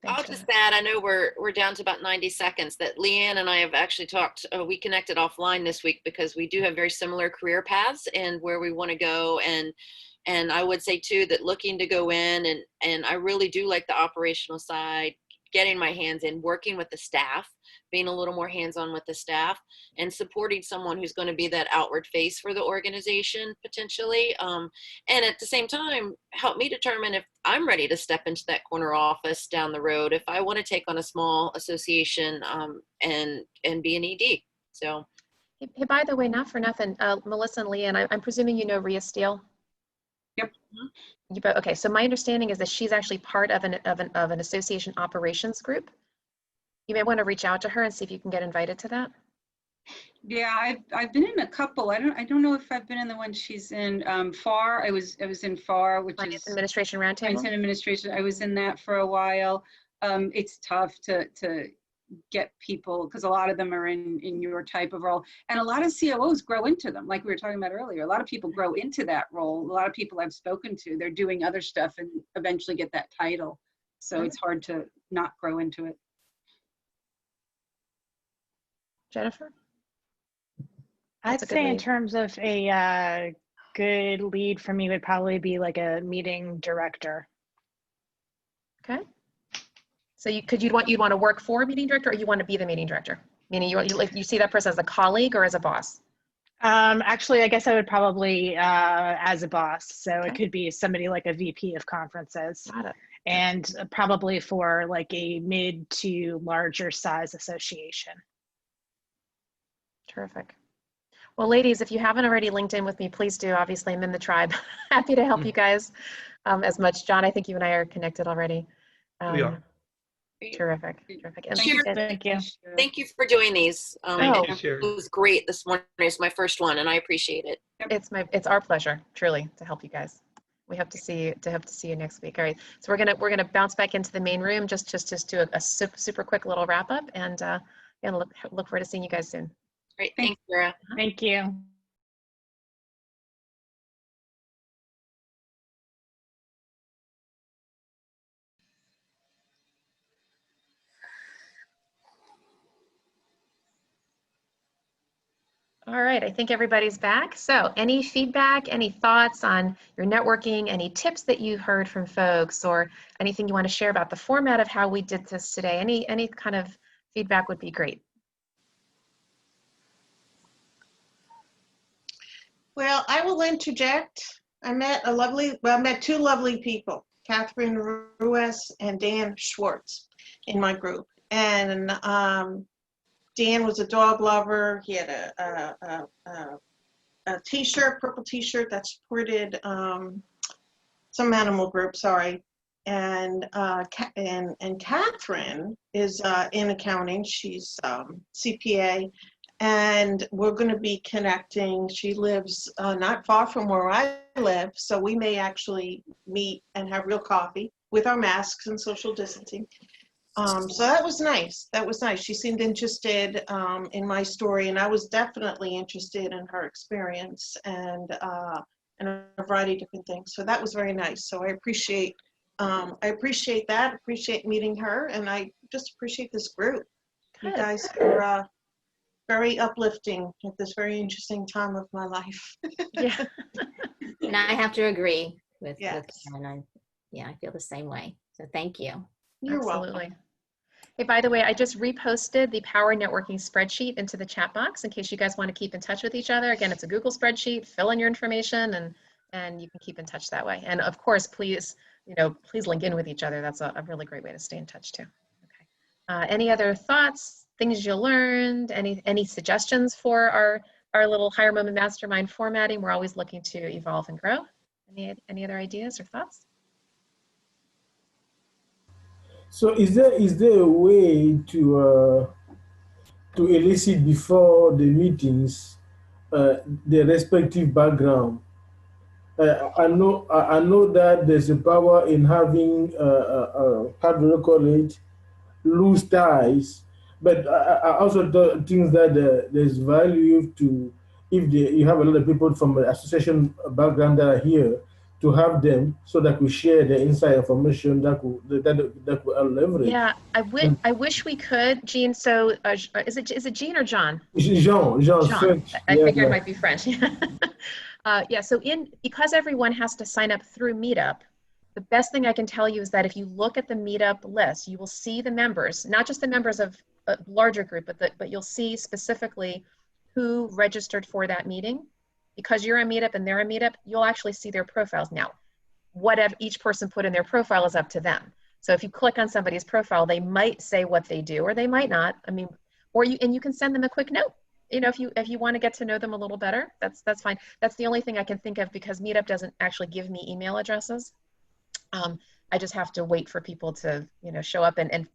I'll just add, I know we're down to about 90 seconds, that Leanne and I have actually talked, we connected offline this week because we do have very similar career paths and where we want to go. And I would say too, that looking to go in and I really do like the operational side, getting my hands in, working with the staff, being a little more hands-on with the staff, and supporting someone who's going to be that outward face for the organization potentially. And at the same time, help me determine if I'm ready to step into that corner office down the road, if I want to take on a small association and be an ED. So. Hey, by the way, not for nothing, Melissa and Leanne, I'm presuming you know Rhea Steele? Yep. Okay, so my understanding is that she's actually part of an association operations group. You may want to reach out to her and see if you can get invited to that. Yeah, I've been in a couple. I don't know if I've been in the one she's in. FAR. I was in FAR, which Finance is Administration Roundtable. Finance and Administration. I was in that for a while. It's tough to get people, because a lot of them are in your type of role, and a lot of COOs grow into them, like we were talking about earlier. A lot of people grow into that role. A lot of people I've spoken to, they're doing other stuff and eventually get that title. So it's hard to not grow into it. Jennifer? I'd say in terms of a good lead for me would probably be like a meeting director. Okay. So you'd want to work for a meeting director, or you want to be the meeting director? Meaning you see that person as a colleague or as a boss? Actually, I guess I would probably as a boss. So it could be somebody like a VP of conferences. Got it. And probably for like a mid to larger size association. Terrific. Well, ladies, if you haven't already linked in with me, please do. Obviously, I'm in the tribe. Happy to help you guys as much. John, I think you and I are connected already. We are. Terrific. Terrific. And Thank you. Thank you for doing these. Thank you, Shira. It was great this morning. It's my first one, and I appreciate it. It's our pleasure, truly, to help you guys. We hope to see you next week. All right, so we're gonna bounce back into the main room. Just do a super quick little wrap up, and look forward to seeing you guys soon. Great, thanks, Shira. Thank you. All right, I think everybody's back. So any feedback, any thoughts on your networking, any tips that you heard from folks, or anything you want to share about the format of how we did this today? Any kind of feedback would be great. Well, I will interject. I met two lovely people, Catherine Ruiz and Dan Schwartz, in my group. And Dan was a dog lover. He had a t-shirt, purple t-shirt that supported some animal group, sorry. And Catherine is in accounting. She's CPA. And we're going to be connecting. She lives not far from where I live, so we may actually meet and have real coffee with our masks and social distancing. So that was nice. That was nice. She seemed interested in my story, and I was definitely interested in her experience and a variety of different things. So that was very nice. So I appreciate that. Appreciate meeting her, and I just appreciate this group. Good. You guys are very uplifting at this very interesting time of my life. Yeah. And I have to agree with Yes. Karen. I feel the same way. So thank you. You're Absolutely. welcome. Hey, by the way, I just reposted the Power Networking spreadsheet into the chat box in case you guys want to keep in touch with each other. Again, it's a Google spreadsheet. Fill in your information and you can keep in touch that way. And of course, please link in with each other. That's a really great way to stay in touch too. Okay. Any other thoughts, things you learned, any suggestions for our little Higher Moment Mastermind formatting? We're always looking to evolve and grow. Any other ideas or thoughts? So is there a way to elicit before the meetings the respective background? I know that there's a power in having how do you call it, loose ties, but I also think that there's value to, if you have a lot of people from the association background that are here, to have them so that we share the inside information that could leverage. Yeah, I wish we could, Jean. So is it Jean or John? Jean. French. I figured it might be French. Yeah, so because everyone has to sign up through Meetup, the best thing I can tell you is that if you look at the Meetup list, you will see the members, not just the members of a larger group, but you'll see specifically who registered for that meeting. Because you're a Meetup and they're a Meetup, you'll actually see their profiles. Now, whatever each person put in their profile is up to them. So if you click on somebody's profile, they might say what they do, or they might not. I mean, and you can send them a quick note. If you want to get to know them a little better, that's fine. That's the only thing I can think of, because Meetup doesn't actually give me email addresses. I just have to wait for people to show up and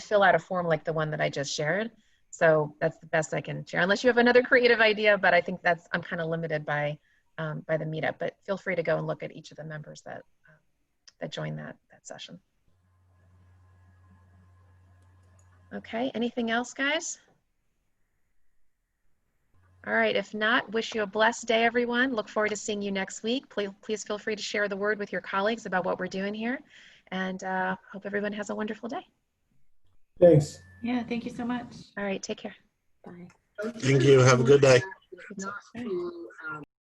fill out a form like the one that I just shared. So that's the best I can share, unless you have another creative idea. But I think I'm kind of limited by the Meetup. But feel free to go and look at each of the members that joined that session. Okay. Anything else, guys? All right. If not, wish you a blessed day, everyone. Look forward to seeing you next week. Please feel free to share the word with your colleagues about what we're doing here, and hope everyone has a wonderful day. Thanks. Yeah, thank you so much. All right. Take care. Bye. Thank you. Have a good day. Not to